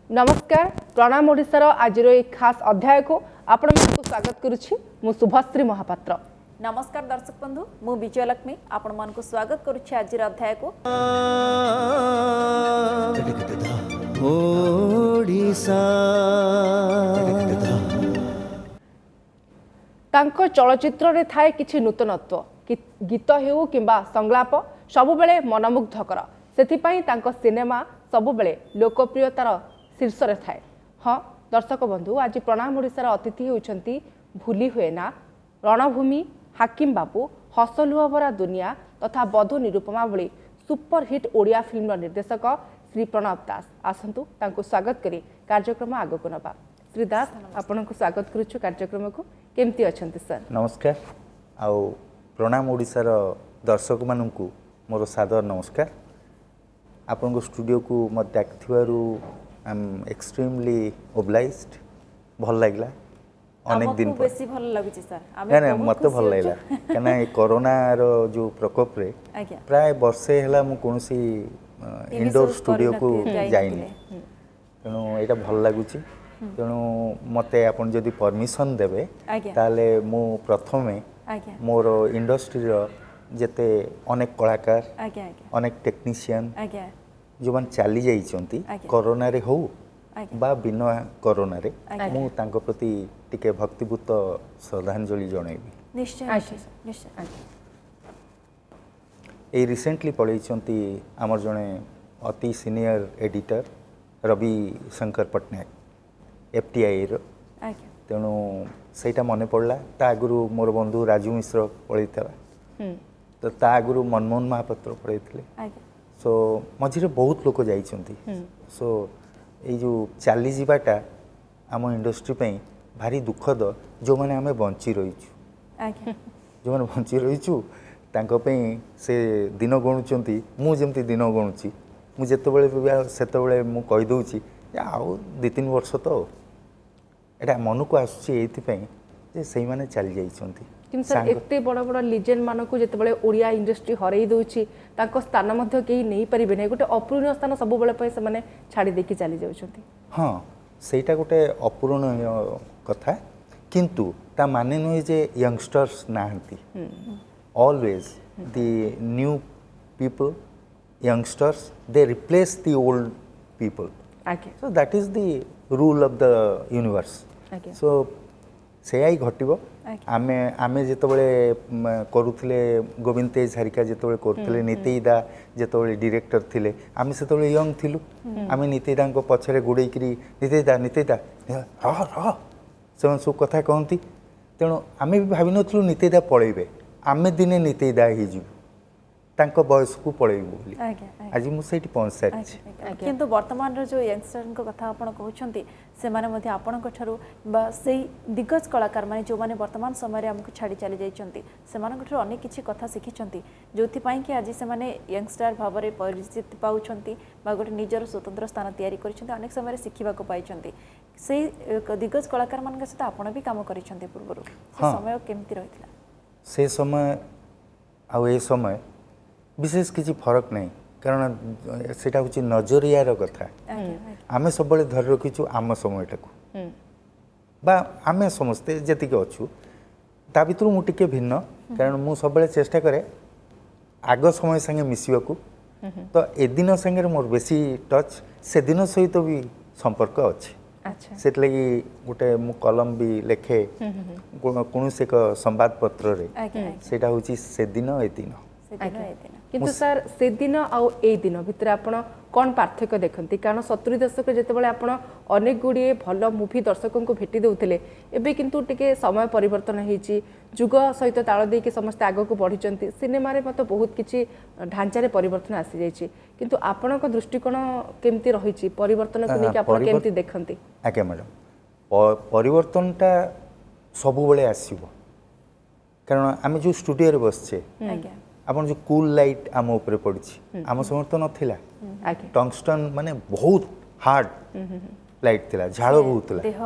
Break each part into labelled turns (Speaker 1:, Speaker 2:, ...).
Speaker 1: नमस्कार प्रणाम ओडिशार आज खास अध्याय को आपण स्वागत करुछि मु शुभश्री महापात्र।
Speaker 2: नमस्कार दर्शक बंधु मु विजयलक्ष्मी आपण मन को स्वागत करुछि आज अध्याय को।
Speaker 1: तांको चलचित्र रे थाए किछि नूतनत्व गीत हेउ किंबा संलाप सबु बेले मनमुग्धकर सेथिपई तांको सिनेमा सबु बेले लोकप्रियतार शीर्ष रे थाए। हाँ दर्शक बंधु आज प्रणाम ओडिशार अतिथि होउछंती भूली हुए ना रणभूमि हाकिम बाबू हसलुआ भरा दुनिया तथा बधु निरुपमा भली सुपरहिट ओडिया फिल्म निर्देशक श्री प्रणव दास आसंतु तांको स्वागत करी कार्यक्रम आगो को नबा। श्री दास आपन को स्वागत करूछु कार्यक्रम को केमती अछंती सर?
Speaker 3: नमस्कार आउ प्रणाम ओडिशार दर्शक मानू मोर सादर नमस्कार। आपन को स्टूडियो को मत डाकिथिबारु आई एम एक्सट्रीमली ओब्लाइज्ड। भल लागला अनेक दिन पर
Speaker 2: बेसी भल लागुची सर।
Speaker 3: नहीं मत भल लागला कना कोरोना रो जो प्रकोप रे प्राय वर्षे हला मु कोनसी इंडोर स्टूडियो को जाइनी तेणु एटा भल लागुची। तेणु मते आपन जदि परमिशन देबे ताले मु प्रथमे मोर इंडस्ट्री रो जेते अनेक कलाकार अनेक टेक्नीशियन जो मान चली जाइछंती कोरोना रे हो बा बिना कोरोना रे मु तांको प्रति टिके भक्तिपूत श्रद्धांजलि जणाइबी।
Speaker 2: निश्चय निश्चय।
Speaker 3: ए रिसेंटली पढ़ाई आमर जड़े अति senior editor Ravi Shankar Pattnaik FTI रो तेणु सेटा मन पड़ला ता आगुरु मोर बंधु राजू मिश्र पढ़ी तो ता आगुरु मनमोहन महापात्र पढ़ाई सो मझे बहुत लोक जाइछंती सो ये जो चली जावाटा आम इंडस्ट्री पे भारी दुखद जो मैंने आम बंची रहीचु जो मैंने बंची रहीचु तांको पे से दिन गणुचंती मु जेमती दिन गणुची मु जेतेबेले सेतेबेले मु कहि दउची आउ 2-3 वर्ष तो एटा मन को आसुची एथिपई जे सेही माने चली जाइछंती।
Speaker 1: किन सर एते बड़ बड़ लीजेंड मानक जेतेबेले ओडिया इंडस्ट्री हरई दउची तांको स्थान मध्ये केही नै परिबे नै गोटे अपूर्णीय स्थान सब बेले पय से माने छाडी देकी चली जाउछंती।
Speaker 3: हां सेटा गोटे अपूर्णीय कथा किंतु ता माने नै जे youngsters नाहंती always the new people youngsters they replace the old people so that is the rule of the universe so सेयाई घटिबो आमे आमे जेतबेले करूथिले गोविंद तेज हरिका जेतबेले करूथिले नीतिदा जेतबेले डायरेक्टर थिले आमे सेतबेले यंग थिलु आमे नीतिदा को पछरे गुडेकरी नीतिदा रह रह से सब कथा कहंती तेणु आमे भी भाबी नथलु नीतिदा पळेबे आमे दिने नीतिदा हिजु तांको बयस को पळेबो बोली आज मु सेठी पहुंच सारी
Speaker 2: किंतु वर्तमान रो जो यंगस्टर को कथा आपण कहउछंती से माने मध्ये आपण को ठरू बा सेही दिग्गज कलाकार माने जो माने वर्तमान समय रे हमकु छाडी चली जाइछंती से माने को ठरू अनेक किछि कथा सिखिछंती जोथि पई कि आज से माने यंगस्टर भाबरे परिचित पाउछंती बा गोटे निजर स्वतंत्र स्थान तयारी करिछंती अनेक समय रे सिखिबा को पाइछंती सेही दिग्गज कलाकार मान के साथ आपण भी काम करिछंती पूर्वरु से समय केमती रहितला
Speaker 3: से समय आ ए समय विशेष किसी फरक नहीं कारण सेटा होची नजरियार कथा आम सब धर रखीचु आम समयटा बा आम समस्ते जेतिक अच्छु ता भीतर मु टिके भिन्न कारण मु सब चेष्टा करे आग समय संगे मिसिबाकू तो ए दिन संगे मोर बेसी टच से दिन सहित भी संपर्क अच्छे से लगी गोटे मु कलम भी लेखे कौन से एक संवाद पत्र रे सेटा होची से दिन ए दिन
Speaker 1: किंतु सर से दिन आउ ए दिन भितर आपण कोन पार्थक्य देखंती कारण 70 दशक जेतेबेले आपण अनेक गुडी भल मूवी दर्शकों को भेटी देउथिले एबे किंतु टिके समय परिवर्तन हेची जुग सहित ताळ दे के समस्त आगो को बढ़िचंती सिनेमा रे मत बहुत किछि ढांचा रे परिवर्तन आसी जायछि किंतु आपण को दृष्टिकोण केमती रहिछि परिवर्तन को नेकी आपण केमती देखंती?
Speaker 3: आके मैडम परिवर्तनटा सबु बेले आसीबो कारण आमे जो स्टूडियो रे बसछे आपन जो कूल लाइट आम ऊपर पड़ी आम समय तो नाला टंगस्टन माने बहुत हार्ड ଲାଇଟ୍ ଥିଲା, ଝାଳ ବହୁଥିଲା,
Speaker 2: ଦେହ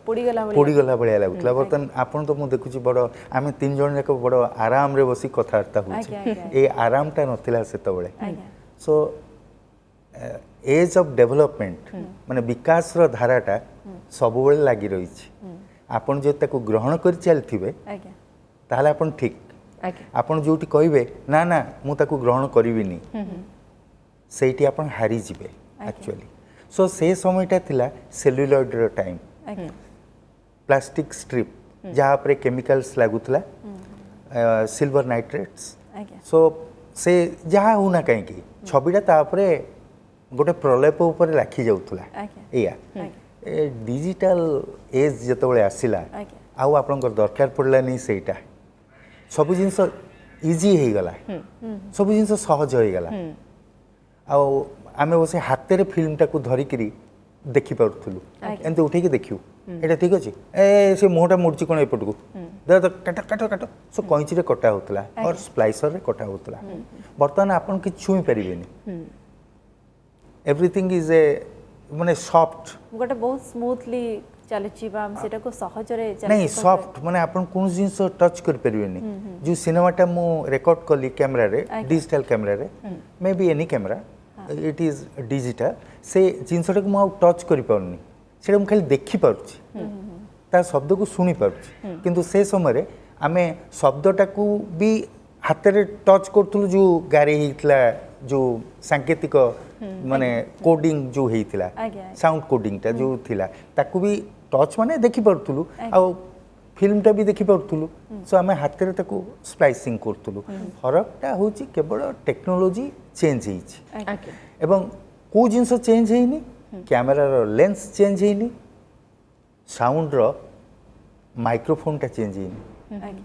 Speaker 2: ପୋଡ଼ିଗଲା ଭଳି
Speaker 3: ପୋଡ଼ିଗଲା ଭଳିଆ ଲାଗୁଥିଲା। ବର୍ତ୍ତମାନ ଆପଣ ତ ମୁଁ ଦେଖୁଛି ବଡ଼, ଆମେ 3 ଜଣ ଯାକ ବଡ଼ ଆରାମରେ ବସି କଥାବାର୍ତ୍ତା ହଉଛେ, ଏଇ ଆରାମଟା ନଥିଲା ସେତେବେଳେ। ସୋ ଏଜ୍ ଅଫ୍ ଡେଭଲପମେଣ୍ଟ ମାନେ ବିକାଶର ଧାରାଟା ସବୁବେଳେ ଲାଗି ରହିଛି। ଆପଣ ଯଦି ତାକୁ ଗ୍ରହଣ କରି ଚାଲିଥିବେ
Speaker 2: ଆଜ୍ଞା
Speaker 3: ତାହେଲେ ଆପଣ ଠିକ୍।
Speaker 1: ଆଜ୍ଞା
Speaker 3: ଆପଣ ଯୋଉଠି କହିବେ ନା ନା ମୁଁ ତାକୁ ଗ୍ରହଣ କରିବିନି, ସେଇଠି ଆପଣ ହାରିଯିବେ ଆକ୍ଚୁଆଲି। ସୋ ସେ ସମୟଟା ଥିଲା ସେଲ୍ୟୁଲଏଡ୍ର ଟାଇମ୍,
Speaker 2: ଆଜ୍ଞା
Speaker 3: ପ୍ଲାଷ୍ଟିକ୍ ଷ୍ଟ୍ରିପ୍ ଯାହା ଉପରେ କେମିକାଲ୍ସ ଲାଗୁଥିଲା, ସିଲଭର ନାଇଟ୍ରେଟ୍ସ।
Speaker 2: ଆଜ୍ଞା
Speaker 3: ସୋ ସେ ଯାହା ହେଉନା କାହିଁକି ଛବିଟା ତାପରେ ଗୋଟେ ପ୍ରଲେପ ଉପରେ ଲାଖି ଯାଉଥିଲା।
Speaker 2: ଆଜ୍ଞା
Speaker 3: ଏଇଆ
Speaker 2: ଆଜ୍ଞା
Speaker 3: ଏ ଡିଜିଟାଲ ଏଜ୍ ଯେତେବେଳେ ଆସିଲା
Speaker 2: ଆଜ୍ଞା
Speaker 3: ଆଉ ଆପଣଙ୍କର ଦରକାର ପଡ଼ିଲାନି ସେଇଟା। ସବୁ ଜିନିଷ ଇଜି ହେଇଗଲା, ସବୁ ଜିନିଷ ସହଜ ହେଇଗଲା। ଆଉ ଆମେ ବସି ହାତରେ ଫିଲ୍ମଟାକୁ ଧରିକିରି ଦେଖିପାରୁଥିଲୁ, ଏମିତି ଉଠେଇକି ଦେଖିବୁ ଏଇଟା ଠିକ୍ ଅଛି, ସେ ମୁହଁଟା ମୁଡ଼ୁଛି କ'ଣ ଏପଟକୁ, କାଟ କାଟ କାଟ। ସୋ କଇଁଚିରେ କଟା ହେଉଥିଲା ଅର୍ ସ୍ପ୍ଲାଇସରରେ କଟା ହେଉଥିଲା। ବର୍ତ୍ତମାନ ଆପଣ କିଛି ଛୁଇଁ ପାରିବେନି, ଏଭ୍ରିଥିଙ୍ଗ ଇଜ୍ ଏ ମାନେ ସଫ୍ଟ।
Speaker 2: ଗୋଟେ ବହୁତ ସ୍ମୁଥଲି ଚାଲିଛି ବା ଆମେ ସେଟାକୁ ସହଜରେ
Speaker 3: ନାଇଁ ସଫ୍ଟ ମାନେ ଆପଣ କୌଣସି ଜିନିଷ ଟଚ୍ କରିପାରିବେନି। ଯେଉଁ ସିନେମାଟା ମୁଁ ରେକର୍ଡ଼ କଲି କ୍ୟାମେରାରେ, ଡିଜିଟାଲ କ୍ୟାମେରାରେ, may be any camera, it is digital, ସେ ଜିନିଷଟାକୁ ମୁଁ ଆଉ ଟଚ୍ କରିପାରୁନି, ସେଇଟା ମୁଁ ଖାଲି ଦେଖିପାରୁଛି, ତା ଶବ୍ଦକୁ ଶୁଣିପାରୁଛି। କିନ୍ତୁ ସେ ସମୟରେ ଆମେ ଶବ୍ଦଟାକୁ ବି ହାତରେ ଟଚ୍ କରୁଥିଲୁ, ଯେଉଁ ଗାରେଇ ହେଇଥିଲା, ଯେଉଁ ସାଙ୍କେତିକ ମାନେ କୋଡ଼ିଂ ଯେଉଁ ହେଇଥିଲା, ସାଉଣ୍ଡ କୋଡ଼ିଂଟା ଯେଉଁ ଥିଲା ତାକୁ ବି ଟଚ୍ ମାନେ ଦେଖିପାରୁଥିଲୁ, ଆଉ ଫିଲ୍ମଟା ବି ଦେଖିପାରୁଥିଲୁ। ସୋ ଆମେ ହାତରେ ତାକୁ ସ୍ପ୍ଲାଇସିଂ କରୁଥିଲୁ। ଫରକଟା ହେଉଛି କେବଳ ଟେକ୍ନୋଲୋଜି ଚେଞ୍ଜ ହେଇଛି,
Speaker 1: ଆଜ୍ଞା
Speaker 3: ଏବଂ କେଉଁ ଜିନିଷ ଚେଞ୍ଜ ହେଇନି, କ୍ୟାମେରାର ଲେନ୍ସ ଚେଞ୍ଜ ହେଇନି, ସାଉଣ୍ଡର ମାଇକ୍ରୋଫୋନ୍ଟା ଚେଞ୍ଜ ହେଇନି,
Speaker 2: ଆଜ୍ଞା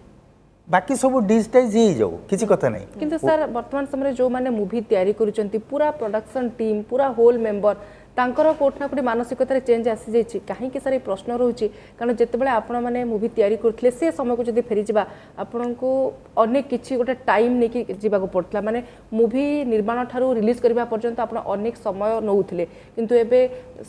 Speaker 3: ବାକି ସବୁ ଡିଜିଟାଇଜ୍ ହେଇଯାଉ, କିଛି କଥା ନାହିଁ।
Speaker 1: କିନ୍ତୁ ସାର୍ ବର୍ତ୍ତମାନ ସମୟରେ ଯେଉଁମାନେ ମୁଭି ତିଆରି କରୁଛନ୍ତି, ପୁରା ପ୍ରଡକ୍ସନ୍ ଟିମ୍, ପୁରା ହୋଲ୍ ମେମ୍ବର, ତାଙ୍କର କୋଉଠି ନା କୋଉଠି ମାନସିକତାରେ ଚେଞ୍ଜ ଆସିଯାଇଛି। କାହିଁକି ସାର୍ ଏ ପ୍ରଶ୍ନ ରହୁଛି, କାରଣ ଯେତେବେଳେ ଆପଣମାନେ ମୁଭି ତିଆରି କରୁଥିଲେ ସେ ସମୟକୁ ଯଦି ଫେରିଯିବା, ଆପଣଙ୍କୁ ଅନେକ କିଛି ଗୋଟେ ଟାଇମ୍ ନେଇକି ଯିବାକୁ ପଡ଼ୁଥିଲା। ମାନେ ମୁଭି ନିର୍ମାଣ ଠାରୁ ରିଲିଜ୍ କରିବା ପର୍ଯ୍ୟନ୍ତ ଆପଣ ଅନେକ ସମୟ ନେଉଥିଲେ, କିନ୍ତୁ ଏବେ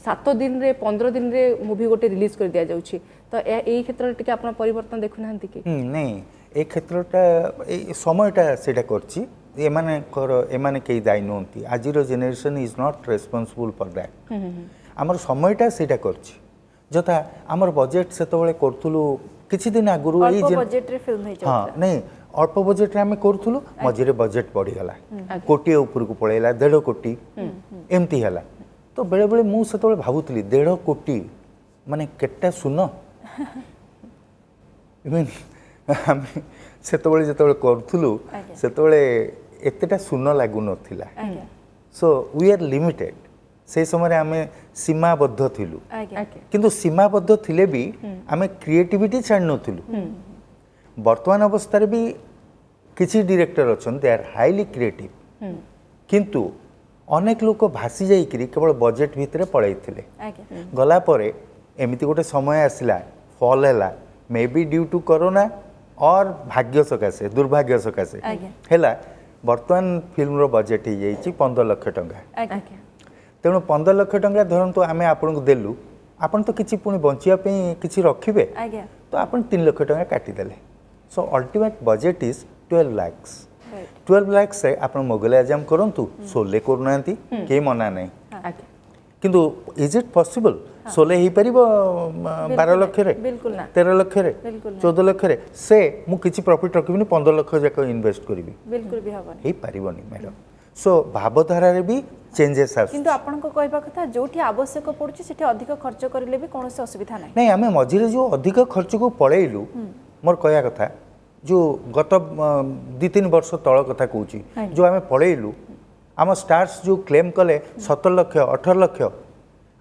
Speaker 1: 7 ଦିନରେ 15 ଦିନରେ ମୁଭି ଗୋଟେ ରିଲିଜ୍ କରି ଦିଆଯାଉଛି। ତ ଏଇ କ୍ଷେତ୍ରରେ ଟିକେ ଆପଣ ପରିବର୍ତ୍ତନ ଦେଖୁନାହାନ୍ତି କି?
Speaker 3: ନାଇଁ ଏ କ୍ଷେତ୍ରଟା ଏଇ ସମୟଟା ସେଇଟା କରିଛି, ଏମାନେ କେହି ଦାୟୀ ନୁହନ୍ତି। ଆଜିର generation is not responsible for that. ଆମର ସମୟଟା ସେଇଟା କରିଛି। ଯଥା ଆମର ବଜେଟ୍ ସେତେବେଳେ କରୁଥିଲୁ କିଛି ଦିନ ଆଗରୁ,
Speaker 2: ଅଳ୍ପ ବଜେଟରେ ଫିଲ୍ମ ହେଇଯାଉଥିଲା।
Speaker 3: ହଁ ନାଇଁ ଅଳ୍ପ ବଜେଟ୍ରେ ଆମେ କରୁଥିଲୁ, ମଝିରେ ବଜେଟ୍ ବଢ଼ିଗଲା, କୋଟିଏ ଉପରକୁ ପଳେଇଲା, 1.5 କୋଟି ଏମିତି ହେଲା। ତ ବେଳେବେଳେ ମୁଁ ସେତେବେଳେ ଭାବୁଥିଲି 1.5 କୋଟି ମାନେ କେତେଟା ଶୂନ। ଆମେ ସେତେବେଳେ ଯେତେବେଳେ କରୁଥିଲୁ ସେତେବେଳେ ଏତେଟା ଶୂନ ଲାଗୁନଥିଲା। So we are limited. ସେ ସମୟରେ ଆମେ ସୀମାବଦ୍ଧ ଥିଲୁ, କିନ୍ତୁ ସୀମାବଦ୍ଧ ଥିଲେ ବି ଆମେ କ୍ରିଏଟିଭିଟି ଛାଡ଼ି ନଥିଲୁ। ବର୍ତ୍ତମାନ ଅବସ୍ଥାରେ ବି କିଛି ଡିରେକ୍ଟର ଅଛନ୍ତି, ଦେ ଆର୍ ହାଇଲି କ୍ରିଏଟିଭ୍, କିନ୍ତୁ ଅନେକ ଲୋକ ଭାସି ଯାଇକରି କେବଳ ବଜେଟ୍ ଭିତରେ ପଳାଇଥିଲେ। ଗଲା ପରେ ଏମିତି ଗୋଟେ ସମୟ ଆସିଲା, ଫଲ୍ ହେଲା, ମେ ବି ଡ୍ୟୁ ଟୁ କରୋନା ଅର୍ ଭାଗ୍ୟ ସକାଶେ, ଦୁର୍ଭାଗ୍ୟ ସକାଶେ ହେଲା। ବର୍ତ୍ତମାନ ଫିଲ୍ମର ବଜେଟ୍ ହେଇଯାଇଛି 15 ଲକ୍ଷ ଟଙ୍କା। ତେଣୁ 15 ଲକ୍ଷ ଟଙ୍କା ଧରନ୍ତୁ ଆମେ ଆପଣଙ୍କୁ ଦେଲୁ, ଆପଣ ତ କିଛି ପୁଣି ବଞ୍ଚିବା ପାଇଁ କିଛି ରଖିବେ, ତ ଆପଣ 3 ଲକ୍ଷ ଟଙ୍କା କାଟିଦେଲେ। So ultimate budget is 12 lakhs। 12 lakhsରେ ଆପଣ ମୋଗଲ ଆଜମ କରନ୍ତୁ, ସୋଲେ କରୁନାହାନ୍ତି, କେହି ମନା ନାହିଁ। କିନ୍ତୁ ଇଜ୍ ଇଟ୍ ପସିବଲ୍? ସୋଲେ ହେଇପାରିବ 12 ଲକ୍ଷରେ, 13 ଲକ୍ଷରେ, 14 ଲକ୍ଷରେ? ସେ ମୁଁ କିଛି ପ୍ରଫିଟ୍ ରଖିବିନି, 15 ଲକ୍ଷ ଯାକ ଇନଭେଷ୍ଟ କରିବି, ହେଇପାରିବନି ମ୍ୟାଡ଼ାମ୍। ସୋ ଭାବଧାରାରେ ବି ଚେଞ୍ଜେସ୍ ଆସୁଛି।
Speaker 2: କିନ୍ତୁ ଆପଣଙ୍କ କହିବା କଥା ଯୋଉଠି ଆବଶ୍ୟକ ପଡୁଛି ସେଠି ଅଧିକ ଖର୍ଚ୍ଚ କରିଲେ ବି କୌଣସି ଅସୁବିଧା ନାହିଁ।
Speaker 3: ନାଇଁ ଆମେ ମଝିରେ ଯେଉଁ ଅଧିକ ଖର୍ଚ୍ଚକୁ ପଳେଇଲୁ, ମୋର କହିବା କଥା ଯେଉଁ ଗତ 2-3 ବର୍ଷ ତଳ କଥା କହୁଛି, ଯେଉଁ ଆମେ ପଳେଇଲୁ, ଆମ ଷ୍ଟାର୍ସ ଯେଉଁ କ୍ଲେମ୍ କଲେ 17 ଲକ୍ଷ 18 ଲକ୍ଷ,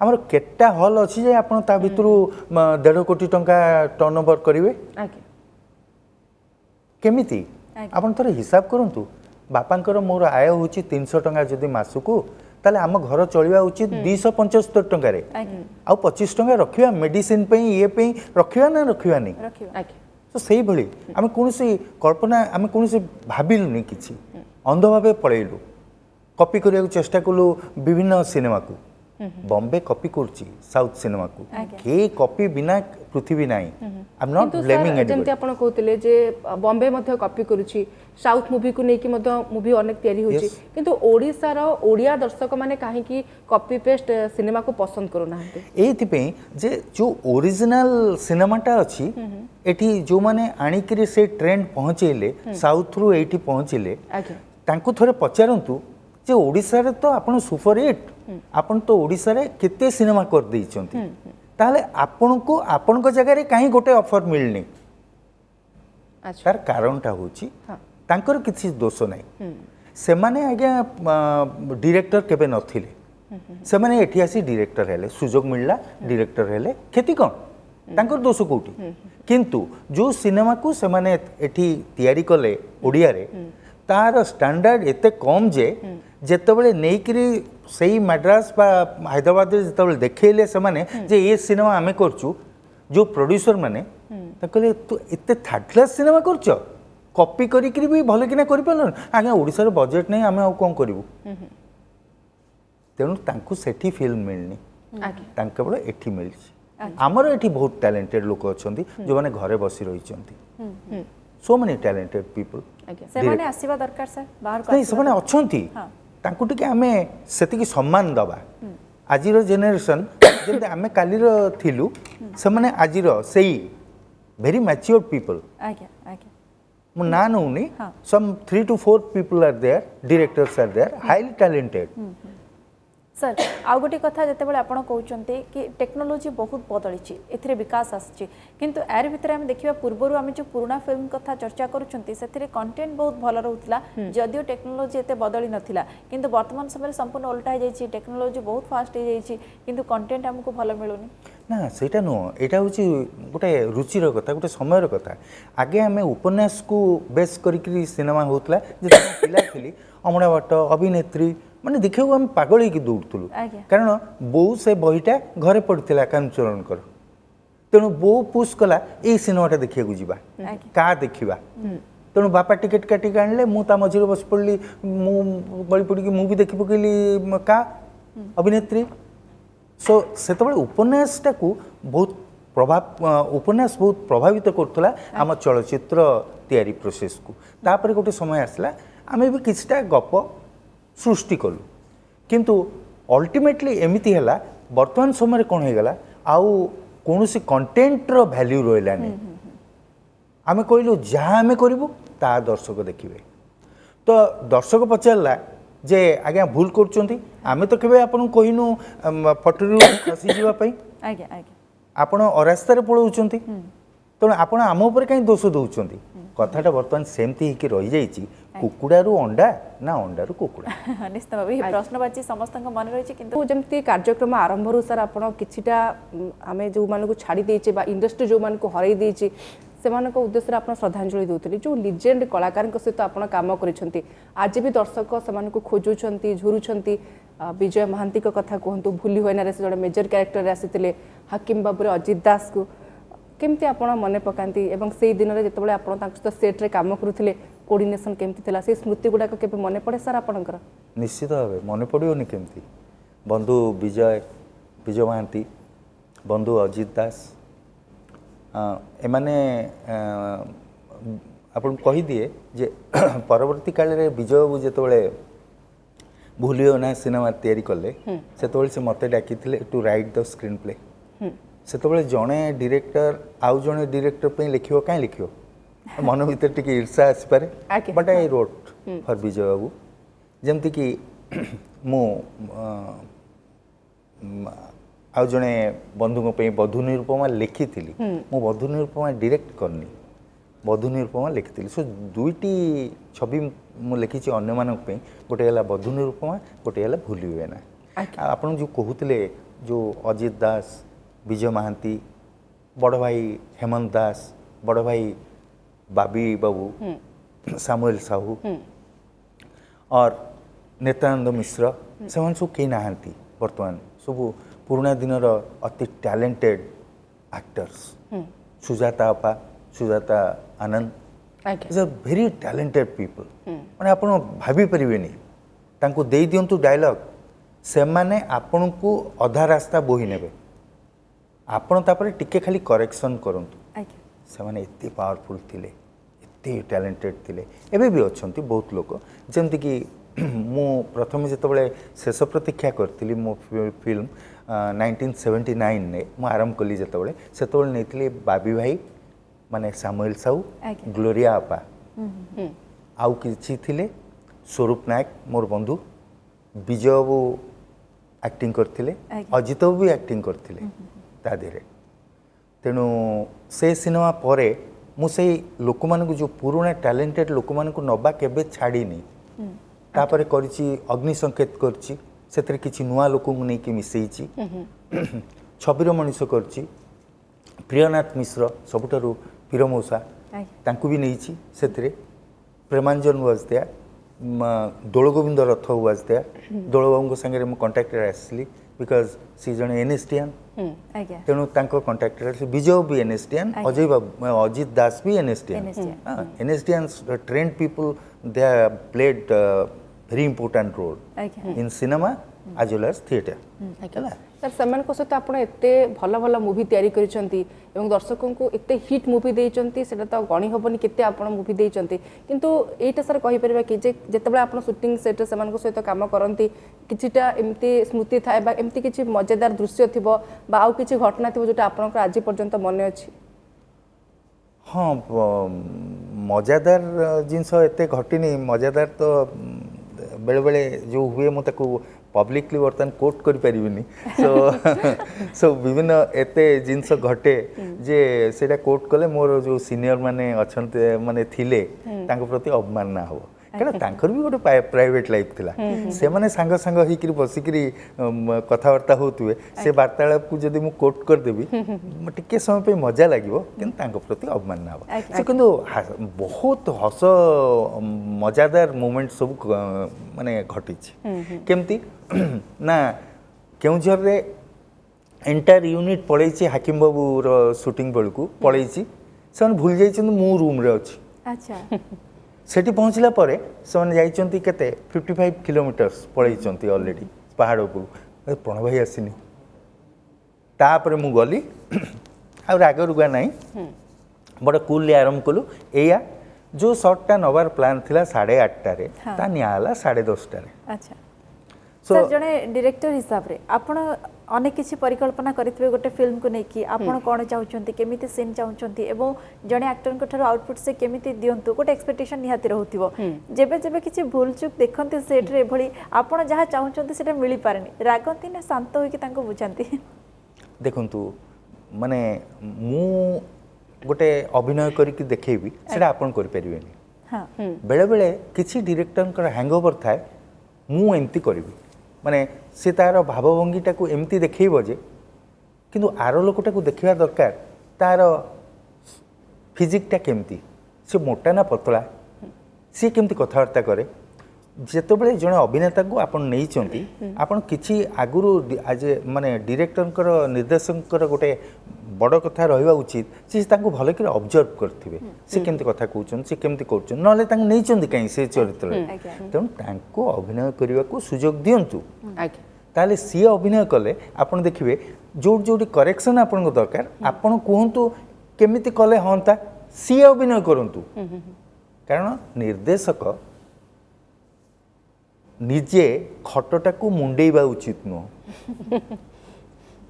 Speaker 3: ଆମର କେତେଟା ହଲ୍ ଅଛି ଯେ ଆପଣ ତା ଭିତରୁ 1.5 କୋଟି ଟଙ୍କା ଟର୍ନ ଓଭର କରିବେ? କେମିତି? ଆପଣ ଥରେ ହିସାବ କରନ୍ତୁ। ବାପାଙ୍କର ମୋର ଆୟ ହେଉଛି 300 ଟଙ୍କା ଯଦି ମାସକୁ, ତାହେଲେ ଆମ ଘର ଚଳିବା ଉଚିତ 275 ଟଙ୍କାରେ। ଆଉ 25 ଟଙ୍କା ରଖିବା ମେଡିସିନ ପାଇଁ, ଇଏ ପାଇଁ ରଖିବା ନା ରଖିବାନି? ତ ସେଇଭଳି ଆମେ କୌଣସି କଳ୍ପନା, ଆମେ କୌଣସି ଭାବିଲୁନି କିଛି, ଅନ୍ଧ ଭାବେ ପଳେଇଲୁ, କପି କରିବାକୁ ଚେଷ୍ଟା କଲୁ ବିଭିନ୍ନ ସିନେମାକୁ। बॉम्बे कॉपी करछि साउथ सिनेमा को के कॉपी बिना पृथ्वी नाही आई एम नॉट
Speaker 1: କିନ୍ତୁ
Speaker 3: ब्लेमिंग
Speaker 1: ସାର୍ ଯେମିତି
Speaker 3: एनीबॉडी
Speaker 1: ଆପଣ କହୁଥିଲେ ଯେ ବମ୍ବେ ମଧ୍ୟ କପି କରୁଛି ସାଉଥ ମୁଭିକୁ ନେଇକି ମଧ୍ୟ ମୁଭି ଅନେକ ତିଆରି ହେଉଛି କିନ୍ତୁ ଓଡ଼ିଶାର ଓଡ଼ିଆ ଦର୍ଶକମାନେ କାହିଁକି କପି ପେଷ୍ଟ ସିନେମାକୁ ପସନ୍ଦ କରୁନାହାନ୍ତି
Speaker 3: एइथिपे जे जो ओरिजिनल सिनेमाटा अछि एठी जो माने आनिकरी से ट्रेंड पहुंचेले साउथ रु एठी पहुंचेले
Speaker 1: ଆଜ୍ଞା
Speaker 3: तांको थोड़े पचारंतु जे ओडिसा रे तो आपण सुपर हिट आपण तो ओडिसा रे केते सिनेमा कर दैचंती ताले आपण को आपण को जगह रे काहे गोटे ऑफर मिलनी
Speaker 1: ଆଚ୍ଛା
Speaker 3: तार कारणटा होची
Speaker 1: हाँ।
Speaker 3: तांकर किछि दोष नै सेमाने आज्ञा डायरेक्टर केबे नथिले सेमाने एठी आसी डायरेक्टर हेले सुजोग मिलला डायरेक्टर हेले खेती कोन तांकर दोष कोठी किंतु जो सिनेमा को सेमाने एठी तयारी कले ओडिया रे तार स्टैंडर्ड एते कम जे जेतेबेले नेइकरी सही मद्रास बा हैदराबाद रे जेतेबेले देखेले सेमाने जे ये सिनेमा आमे करचू जो प्रोड्यूसर माने कहले तू एते थर्ड क्लास सिनेमा करछ कॉपी करी भी भले किना करि पालन आगे ओडिसा रे बजेट नै आमे आ कोन करिवु तेणु तांकु सेठी फिल्म मिलनी
Speaker 1: ଆଜ୍ଞା
Speaker 3: तांके केवल एठी मिलछि हमर एठी बहुत टैलेंटेड लोक अछंती जो माने घरे बसी रहिचंती सो मेनी टैलेंटेड पीपल
Speaker 1: ଆଜ୍ଞା
Speaker 2: ସେମାନେ ଆସିବା ଦରକାର ସାର୍ ବାହାରକୁ
Speaker 3: नहीं
Speaker 2: ଆସିବା
Speaker 3: ସେମାନେ ଅଛନ୍ତି ତାଙ୍କୁ ଟିକେ ଆମେ ସେତିକି ସମ୍ମାନ ଦେବା ଆଜିର ଜେନେରେସନ୍ ଯେମିତି ଆମେ କାଲିର ଥିଲୁ ସେମାନେ ଆଜିର ସେଇ ଭେରି ମ୍ୟାଚ୍ୟୁର୍ଡ ପିପଲ୍
Speaker 2: ଆଜ୍ଞା ଆଜ୍ଞା
Speaker 3: ମୁଁ ନାଁ ନେଉନି
Speaker 2: ହଁ।
Speaker 3: Some 3 to 4 people are there directors are there highly talented
Speaker 2: sir आउ गोटे कथा जितेबाला आपण कहते कि टेक्नोलोजी बहुत बदली एथिरे विकास आसी किंतु यार भितर आम देखा पूर्वर आम जो पुराना फिल्म कथा चर्चा करुँचे कंटेंट बहुत भल रोला जदियो टेक्नोलोजी एत बदली नाला किंतु वर्तमान समय संपूर्ण उल्टा हो जाए टेक्नोलोजी बहुत फास्ट हो जाए किंतु कंटेंट आमको भल मिलूनी
Speaker 3: ना सेटा नुह यहाँ हूँ गोटे रुचिर कथा गोटे समय कथा आगे आम उपन्यास को बेस करी सिनेमा होता पिला थी अमड़ा भट्ट अभिनेत्री माने देखियो हम पागल ही दौड़ुलु
Speaker 2: आज्ञा।
Speaker 3: कारण बो से बहीटा घरे पड़ता कांचरण कर तेणु बो पुश कला ये सिनेमाटा देखा जीवा का देखा तेणु बापा टिकेट काटिक आणले मु ता मझिरे बस पड़ली मु बड़ी पड़ी मु भी देखि पकईली का अभिनेत्री सो सेतबे उपन्यासटा को बहुत प्रभाव उपन्यास बहुत प्रभावित करथला आम चलचित्र तैयारी प्रोसेस को तापर गोटे समय आसला आमे भी किछटा गप सृष्टि कलु किंतु अल्टीमेटली एमिति हैला वर्तमान समय कौन हो गला आउ कौनसी कंटेंट रो वैल्यू रहिलानी आमे कहलु जहाँ आमे करिवु ता दर्शक देखिबे तो दर्शक पचारला जे आज्ञा भूल करचंती आमे तो केबे आपन कहिनु पटरी खसी जीवा पई
Speaker 2: आज्ञा आज्ञा
Speaker 3: आपण अरास्ता रे पळौचंती तेणु आपण आम उपर कहीं दोष दौरान कथाटा बर्तमान सेमती ही रही जाइए कुकुड़ारू अंडा ना अंडारू कुकुड़ा
Speaker 2: निश्चित भाव ये प्रश्नवाची समस्त मन रही किंतु
Speaker 1: जमती कार्यक्रम आरंभ सर आप किछिटा आम जो मानक छाड़ी देचे बा इंडस्ट्री जो मानक हरई देचे से उद्देश्य आप श्रद्धांजलि दूसरी जो लिजेंड कलाकार सहित आप कम कर आज भी दर्शक से खोजुंट झुरुंट विजय महांती कथा कहतु भूली हुए ना से जो मेजर क्यारेक्टर आसी हाकिम बाबू अजित दास को केमती आप मन पकाती एवं से दिन में जिते आप सेट्रे कम करुले कोऑर्डिनेशन केमती थिला से स्मृति गुड़ाक के मन पड़े सर आपणकर
Speaker 3: निश्चित भाव मन पड़ोनी केमती बंधु विजय विजय महांती बंधु अजित दास एमाने आपन कही दिए जे परवर्ती काल रे विजय बाबू जिते भूलियो ना सिनेमा तैयारी कले से मते डाकी to write the screenplay से जड़े डायरेक्टर आउ जड़े डायरेक्टर पे लिखियो कहीं लिखियो मन भीतर टिके ईर्षा आसपे बट आई रोट फॉर विजय बाबू जमती कि मु आउ जड़े बंधु बधु निरूपमा लिखी मु बधु निरूपमा डायरेक्ट करनी बधु निरूपमा लिखी सो दुईटी छवि मु लिखी अन्य मानक गोटे है बधु निरूपमा गोटे है भूली हुए ना आप जो कहते जो अजित दास विजय महांती बड़ भाई हेमंत दास बड़ भाई बाबी बाबू सामुएल साहू और नेत्रानंद मिश्र से सब कई नहांती वर्तमान सब पुराना दिनर अति टैलेंटेड एक्टर्स सुजाता अपा Sujata Anand is a very talented people मैंने आप भाभी पारे तांको दे दिंतु डायलॉग ସେମାନେ ଆପଣଙ୍କୁ ଅଧା ରାସ୍ତା ବୋହି ନେବେ ଆପଣ ତାପରେ ଟିକେ ଖାଲି କରେକ୍ସନ୍ କରନ୍ତୁ
Speaker 2: ଆଜ୍ଞା
Speaker 3: ସେମାନେ ଏତେ ପାୱାରଫୁଲ୍ ଥିଲେ ଏତେ ଟ୍ୟାଲେଣ୍ଟେଡ୍ ଥିଲେ ଏବେ ବି ଅଛନ୍ତି ବହୁତ ଲୋକ ଯେମିତିକି ମୁଁ ପ୍ରଥମେ ଯେତେବେଳେ ଶେଷ ପ୍ରତୀକ୍ଷା କରିଥିଲି ମୋ ଫିଲ୍ମ 1979ରେ ମୁଁ ଆରମ୍ଭ କଲି ଯେତେବେଳେ ସେତେବେଳେ ନେଇଥିଲି ବାବି ଭାଇ ମାନେ ସାମୁଏଲ ସାହୁ
Speaker 2: ଆଜ୍ଞା।
Speaker 3: ଗ୍ଲୋରିଆ ଆପା ଆଉ କିଛି ଥିଲେ ସ୍ୱରୂପ ନାୟକ ମୋର ବନ୍ଧୁ ବିଜୟ ବାବୁ ଆକ୍ଟିଂ କରିଥିଲେ
Speaker 2: ଆଜ୍ଞା।
Speaker 3: ଅଜିତ ବାବୁ ବି ଆକ୍ଟିଂ କରିଥିଲେ ତା ଦେହରେ ତେଣୁ ସେ ସିନେମା ପରେ ମୁଁ ସେଇ ଲୋକମାନଙ୍କୁ ଯେଉଁ ପୁରୁଣା ଟ୍ୟାଲେଣ୍ଟେଡ୍ ଲୋକମାନଙ୍କୁ ନେବା କେବେ ଛାଡ଼ିନି ତାପରେ କରିଛି ଅଗ୍ନି ସଂକେତ କରିଛି ସେଥିରେ କିଛି ନୂଆ ଲୋକଙ୍କୁ ନେଇକି ମିଶେଇଛି ଛବିର ମଣିଷ କରିଛି ପ୍ରିୟନାଥ ମିଶ୍ର ସବୁଠାରୁ ପ୍ରିୟ ମଉସା
Speaker 2: ଆଜ୍ଞା
Speaker 3: ତାଙ୍କୁ ବି ନେଇଛି ସେଥିରେ ପ୍ରେମାଞ୍ଜନ ୱାଜ୍ ଦେୟା ଦୋଳଗୋବିନ୍ଦ ରଥ ୱାଜ୍ ଦେୟା ଦୋଳବାବୁଙ୍କ ସାଙ୍ଗରେ ମୁଁ କଣ୍ଟାକ୍ଟରେ ଆସିଲି ବିକଜ ସି ଜଣେ ଏନ୍ଏସ୍ଟିଆନ୍
Speaker 2: ଆଜ୍ଞା
Speaker 3: ତେଣୁ ତାଙ୍କ କଣ୍ଟାକ୍ଟରେ ଆସିଲି ବିଜୟ ବି ଏନ୍ଏସ୍ଟିଆନ୍ ଅଜୟ ବାବୁ ଅଜିତ ଦାସ ବି ଏନ୍ଏସ୍ଟିଆନ୍ ଏନ୍ଏସ୍ଟିଆନ୍ସ ଟ୍ରେଣ୍ଡ ପିପୁଲ୍ ଦେ ପ୍ଲେଡ୍ ଭେରି ଇମ୍ପୋର୍ଟାଣ୍ଟ ରୋଲ୍
Speaker 2: ଆଜ୍ଞା
Speaker 3: in cinema as well as theatre ହେଲା
Speaker 1: ସାର୍ ସେମାନଙ୍କ ସହିତ ଆପଣ ଏତେ ଭଲ ଭଲ ମୁଭି ତିଆରି କରିଛନ୍ତି ଏବଂ ଦର୍ଶକଙ୍କୁ ଏତେ ହିଟ୍ ମୁଭି ଦେଇଛନ୍ତି ସେଟା ତ ଗଣି ହେବନି କେତେ ଆପଣ ମୁଭି ଦେଇଛନ୍ତି କିନ୍ତୁ ଏଇଟା ସାର୍ କହିପାରିବା କି ଯେ ଯେତେବେଳେ ଆପଣ ସୁଟିଂ ସେଟ୍ରେ ସେମାନଙ୍କ ସହିତ କାମ କରନ୍ତି କିଛିଟା ଏମିତି ସ୍ମୃତି ଥାଏ ବା ଏମିତି କିଛି ମଜାଦାର ଦୃଶ୍ୟ ଥିବ ବା ଆଉ କିଛି ଘଟଣା ଥିବ ଯେଉଁଟା ଆପଣଙ୍କର ଆଜି ପର୍ଯ୍ୟନ୍ତ ମନେ ଅଛି
Speaker 3: ହଁ ମଜାଦାର ଜିନିଷ ଏତେ ଘଟିନି ମଜାଦାର ତ ବେଳେବେଳେ ଯେଉଁ ହୁଏ ମୁଁ ତାକୁ ପବ୍ଲିକଲି ବର୍ତ୍ତମାନ କୋଟ୍ କରିପାରିବିନି ସୋ ବିଭିନ୍ନ ଏତେ ଜିନିଷ ଘଟେ ଯେ ସେଇଟା କୋଟ୍ କଲେ ମୋର ଯେଉଁ ସିନିୟର ମାନେ ଅଛନ୍ତି ମାନେ ଥିଲେ ତାଙ୍କ ପ୍ରତି ଅବମାନନା ହେବ କାରଣ ତାଙ୍କର ବି ଗୋଟେ ପ୍ରାଇଭେଟ୍ ଲାଇଫ୍ ଥିଲା ସେମାନେ ସାଙ୍ଗ ସାଙ୍ଗ ହେଇକିରି ବସିକିରି କଥାବାର୍ତ୍ତା ହେଉଥିବେ ସେ ବାର୍ତ୍ତାଳାପକୁ ଯଦି ମୁଁ କୋଟ୍ କରିଦେବି ଟିକେ ସମୟ ପାଇଁ ମଜା ଲାଗିବ କିନ୍ତୁ ତାଙ୍କ ପ୍ରତି ଅବମାନନା ହେବ ସେ କିନ୍ତୁ ବହୁତ ହସ ମଜାଦାର ମୁମେଣ୍ଟ ସବୁ ମାନେ ଘଟିଛି କେମିତି ନା କେଉଁଝରରେ ଏଣ୍ଟାୟାର ୟୁନିଟ୍ ପଳେଇଛି ହାକିମ ବାବୁର ସୁଟିଂ ବେଳକୁ ପଳେଇଛି ସେମାନେ ଭୁଲି ଯାଇଛନ୍ତି ମୁଁ ରୁମ୍ରେ ଅଛି
Speaker 2: ଆଚ୍ଛା
Speaker 3: ସେଠି ପହଞ୍ଚିଲା ପରେ ସେମାନେ ଯାଇଛନ୍ତି କେତେ 55 କିଲୋମିଟର୍ସ ପଳେଇଛନ୍ତି ଅଲରେଡ଼ି ପାହାଡ଼ ଉପରୁ ପ୍ରଣବ ଭାଇ ଆସିନି ତାପରେ ମୁଁ ଗଲି ଆଉ ରାଗ ରୁଗା ନାହିଁ ବଡ଼ କୁଲ୍ଲି ଆରମ୍ଭ କଲୁ ଏଇଆ ଯେଉଁ ସଟ୍ଟା ନେବାର ପ୍ଲାନ୍ ଥିଲା 8:30ରେ ତା ନିଆ ହେଲା 10:30ରେ
Speaker 2: ଆଚ୍ଛା ସାର୍ ଜଣେ ଡିରେକ୍ଟର ହିସାବରେ ଆପଣ ଅନେକ କିଛି ପରିକଳ୍ପନା କରିଥିବେ ଗୋଟେ ଫିଲ୍ମକୁ ନେଇକି ଆପଣ କ'ଣ ଚାହୁଁଛନ୍ତି କେମିତି ସିନ୍ ଚାହୁଁଛନ୍ତି ଏବଂ ଜଣେ ଆକ୍ଟରଙ୍କ ଠାରୁ ଆଉଟପୁଟ୍ ସେ କେମିତି ଦିଅନ୍ତୁ ଗୋଟେ ଏକ୍ସପେକ୍ଟେସନ୍ ନିହାତି ରହୁଥିବ ଯେବେ ଯେବେ କିଛି ଭୁଲ ଚୁକ୍ ଦେଖନ୍ତି ସେଟ୍ରେ ଏଭଳି ଆପଣ ଯାହା ଚାହୁଁଛନ୍ତି ସେଇଟା ମିଳିପାରେନି ରାଗନ୍ତି ନା ଶାନ୍ତ ହୋଇକି ତାଙ୍କୁ ବୁଝାନ୍ତି
Speaker 3: ଦେଖନ୍ତୁ ମାନେ ମୁଁ ଗୋଟେ ଅଭିନୟ କରିକି ଦେଖେଇବି ସେଇଟା ଆପଣ କରିପାରିବେନି
Speaker 2: ହଁ
Speaker 3: ବେଳେବେଳେ କିଛି ଡିରେକ୍ଟରଙ୍କର ହ୍ୟାଙ୍ଗଓଭର ଥାଏ ମୁଁ ଏମିତି କରିବି ମାନେ ସେ ତାର ଭାବଭଙ୍ଗୀଟାକୁ ଏମିତି ଦେଖେଇବ ଯେ କିନ୍ତୁ ଆର ଲୋକଟାକୁ ଦେଖିବା ଦରକାର ତାର ଫିଜିକ୍ଟା କେମିତି ସେ ମୋଟା ନା ପତଳା ସିଏ କେମିତି କଥାବାର୍ତ୍ତା କରେ ଯେତେବେଳେ ଜଣେ ଅଭିନେତାକୁ ଆପଣ ନେଇଛନ୍ତି ଆପଣ କିଛି ଆଗରୁ ମାନେ ଡିରେକ୍ଟରଙ୍କର ନିର୍ଦ୍ଦେଶକଙ୍କର ଗୋଟେ ବଡ଼ କଥା ରହିବା ଉଚିତ ସେ ତାଙ୍କୁ ଭଲକରି ଅବଜର୍ଭ କରିଥିବେ ସେ କେମିତି କଥା କହୁଛନ୍ତି ସେ କେମିତି କରୁଛନ୍ତି ନହେଲେ ତାଙ୍କୁ ନେଇଛନ୍ତି କାହିଁ ସେ ଚରିତ୍ରରେ ତେଣୁ ତାଙ୍କୁ ଅଭିନୟ କରିବାକୁ ସୁଯୋଗ ଦିଅନ୍ତୁ ତାହେଲେ ସିଏ ଅଭିନୟ କଲେ ଆପଣ ଦେଖିବେ ଯେଉଁଠି ଯେଉଁଠି କରେକ୍ସନ୍ ଆପଣଙ୍କ ଦରକାର ଆପଣ କୁହନ୍ତୁ କେମିତି କଲେ ହଅନ୍ତା ସିଏ ଅଭିନୟ କରନ୍ତୁ କାରଣ ନିର୍ଦ୍ଦେଶକ ନିଜେ ଖଟଟାକୁ ମୁଣ୍ଡେଇବା ଉଚିତ ନୁହଁ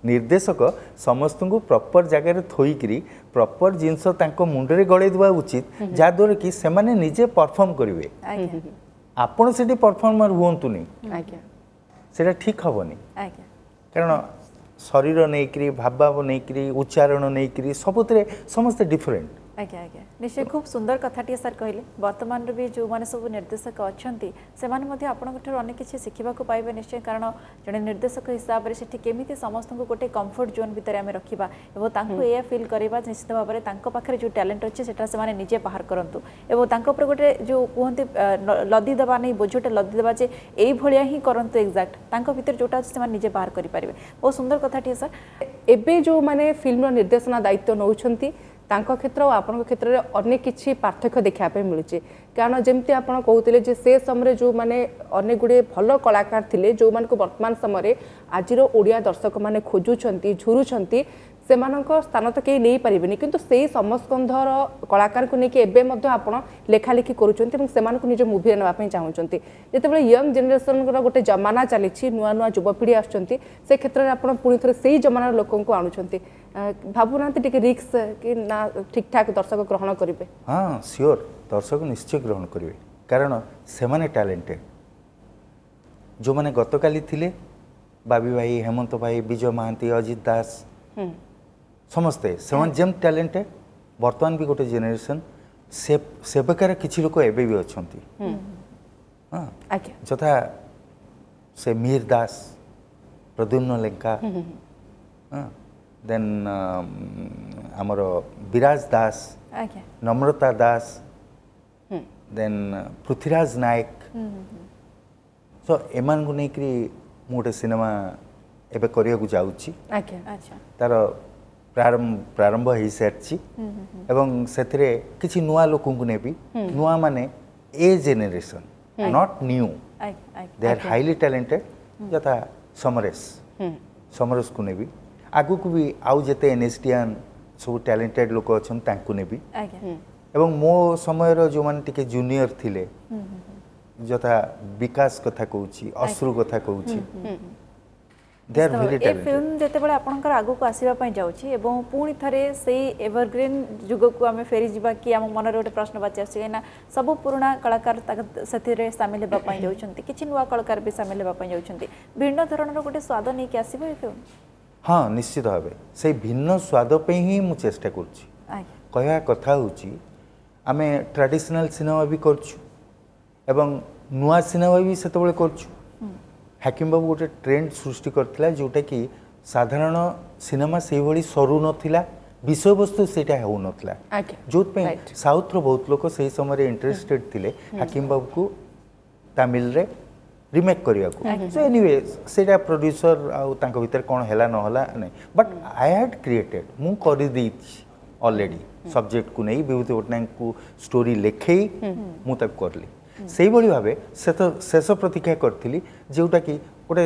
Speaker 3: ନିର୍ଦ୍ଦେଶକ ସମସ୍ତଙ୍କୁ ପ୍ରପର ଜାଗାରେ ଥୋଇକିରି ପ୍ରପର ଜିନିଷ ତାଙ୍କ ମୁଣ୍ଡରେ ଗଳେଇ ଦେବା ଉଚିତ ଯାହାଦ୍ୱାରା କି ସେମାନେ ନିଜେ ପରଫର୍ମ କରିବେ ଆପଣ ସେଠି ପରଫର୍ମର ହୁଅନ୍ତୁନି ସେଇଟା ଠିକ୍ ହେବନି କାରଣ ଶରୀର ନେଇକିରି ଭାବ ନେଇକିରି ଉଚ୍ଚାରଣ ନେଇକିରି ସବୁଥିରେ ସମସ୍ତେ ଡିଫରେଣ୍ଟ
Speaker 2: ଆଜ୍ଞା ଆଜ୍ଞା ନିଶ୍ଚୟ ଖୁବ୍ ସୁନ୍ଦର କଥାଟିଏ ସାର୍ କହିଲେ ବର୍ତ୍ତମାନର ବି ଯେଉଁମାନେ ସବୁ ନିର୍ଦ୍ଦେଶକ ଅଛନ୍ତି ସେମାନେ ମଧ୍ୟ ଆପଣଙ୍କ ଠାରୁ ଅନେକ କିଛି ଶିଖିବାକୁ ପାଇବେ ନିଶ୍ଚୟ କାରଣ ଜଣେ ନିର୍ଦ୍ଦେଶକ ହିସାବରେ ସେଠି କେମିତି ସମସ୍ତଙ୍କୁ ଗୋଟେ କମ୍ଫର୍ଟ ଜୋନ୍ ଭିତରେ ଆମେ ରଖିବା ଏବଂ ତାଙ୍କୁ ଏଇଆ ଫିଲ୍ କରିବା ନିଶ୍ଚିତ ଭାବରେ ତାଙ୍କ ପାଖରେ ଯେଉଁ ଟ୍ୟାଲେଣ୍ଟ ଅଛି ସେଟା ସେମାନେ ନିଜେ ବାହାର କରନ୍ତୁ ଏବଂ ତାଙ୍କ ଉପରେ ଗୋଟେ ଯେଉଁ କୁହନ୍ତି ଲଦି ଦେବା ନେଇ ବୋଝଟା ଲଦି ଦେବା ଯେ ଏଇଭଳିଆ ହିଁ କରନ୍ତୁ ଏକ୍ଜାକ୍ଟ ତାଙ୍କ ଭିତରେ ଯେଉଁଟା ଅଛି ସେମାନେ ନିଜେ ବାହାର କରିପାରିବେ ବହୁତ ସୁନ୍ଦର କଥାଟିଏ ସାର୍
Speaker 1: ଏବେ ଯେଉଁମାନେ ଫିଲ୍ମର ନିର୍ଦ୍ଦେଶନା ଦାୟିତ୍ୱ ନେଉଛନ୍ତି तांको क्षेत्र और आपन क्षेत्र रे अनेक किछि पार्थक्य देखा पे मिलुचे कारण जेमती आपण कहउतिले जे से समय जो माने अनेक गुडे भल कलाकार थिले जो मान को वर्तमान समय आजिरो ओडिया दर्शक माने खोजुछंती झुरुछंती सेमानक स्थान तो कहीं नहीं पारिबेनी किंतु से समस्कंधर कलाकार को लेकिन एबे मध्य आपण लेखालेखी करूछंती एवं सेमानक निज मूवी नेबा पई चाहूछंती जेतेबेले यंग जनरेशन गोटे जमाना चली नुआ नुआ युवपीढ़ी आछंती से क्षेत्र में आपण पुणी थरे सेही जमानार लोकन को आणुछंती भाबुनांती टिके रिस्क कि ना ठीक ठाक दर्शक ग्रहण करिवे
Speaker 3: हाँ सियोर दर्शक निश्चय ग्रहण करेंगे कारण से माने टैलेंटेड जो माने गतकाली थिले बाबी भाई हेमंत भाई विजय महांती अजित दास समस्ते से जेम टैलेंटेड बर्तमान भी गोटे जेनेरेशन से प्रकार किसी लोक एबे भी अछंती हाँ
Speaker 1: आज्ञा
Speaker 3: जथा से मीर दास प्रद्युम्न लेंका देन आमर विराज दास
Speaker 2: आज्ञा
Speaker 3: नम्रता दास देन पृथ्वीराज नायक सो एमान को नहीं गोटे सिनेमा एबे करिया को जाउची
Speaker 1: आज्ञा
Speaker 2: अच्छा
Speaker 3: तार प्रारंभ हो सारी एवं से किसी नुआ लोक नेबी नुआ माने a generation not new they are highly talented यथा समरेश समरेश को नेबी आगु को भी आउ जेते एनएसटीआन सब टैलेंटेड लोक अछन तांकु नेबी
Speaker 2: आज्ञा
Speaker 3: एवं मो समय जो माने टिके जूनियर थिले यथा विकास कथा कहूची अश्रु कथा कहूची they are very
Speaker 2: a
Speaker 3: talented
Speaker 2: film जेतेबेले आपणकर आगु को आसीबा पई जाउची एवं पुणी थरे सेही एवरग्रीन जुग को आमे फेरी जिबा कि आम मन रे गोटे प्रश्न बाची आसी ना सब पुराना कलाकार सथिरे शामिल हेबा पई जाउछंती किछि नुवा कलाकार भी शामिल हेबा पई जाउछंती भिन्न धरणर गोटे स्वाद नै कि आसीबो ए फिल्म
Speaker 3: हाँ निश्चित भाव से भिन्न स्वाद पे ही मु चेष्टा करुच्ची
Speaker 2: आज्ञा
Speaker 3: कहया कथा होची आमे ट्रेडिशनल सिनेमा भी करछु एवं नुआ सिनेमा भी सेतबेले करछु हाकिम बाबू गोटे ट्रेंड सृष्टि करथिला जोटा कि साधारण सिनेमा से भली सरू नथिला विषय वस्तु सेटा हो नथिला
Speaker 1: आज्ञा
Speaker 3: जोत पे
Speaker 1: Right.
Speaker 3: साउथ रो बहुत लोक सही समय इंटरेस्टेड थिले हाकिम बाबू को तमिल रे रिमेक करिया को सो एनीवे सेटा प्रोड्यूसर आ तांको भीतर कोन हैला न होला नै बट आई हैड क्रिएटेड मु करि दी ऑलरेडी सब्जेक्ट को नहीं विभूति पटनायक को स्टोरी लेखे मु तक करली से भाव शेष प्रतीक्षा करी जोटा कि गोटे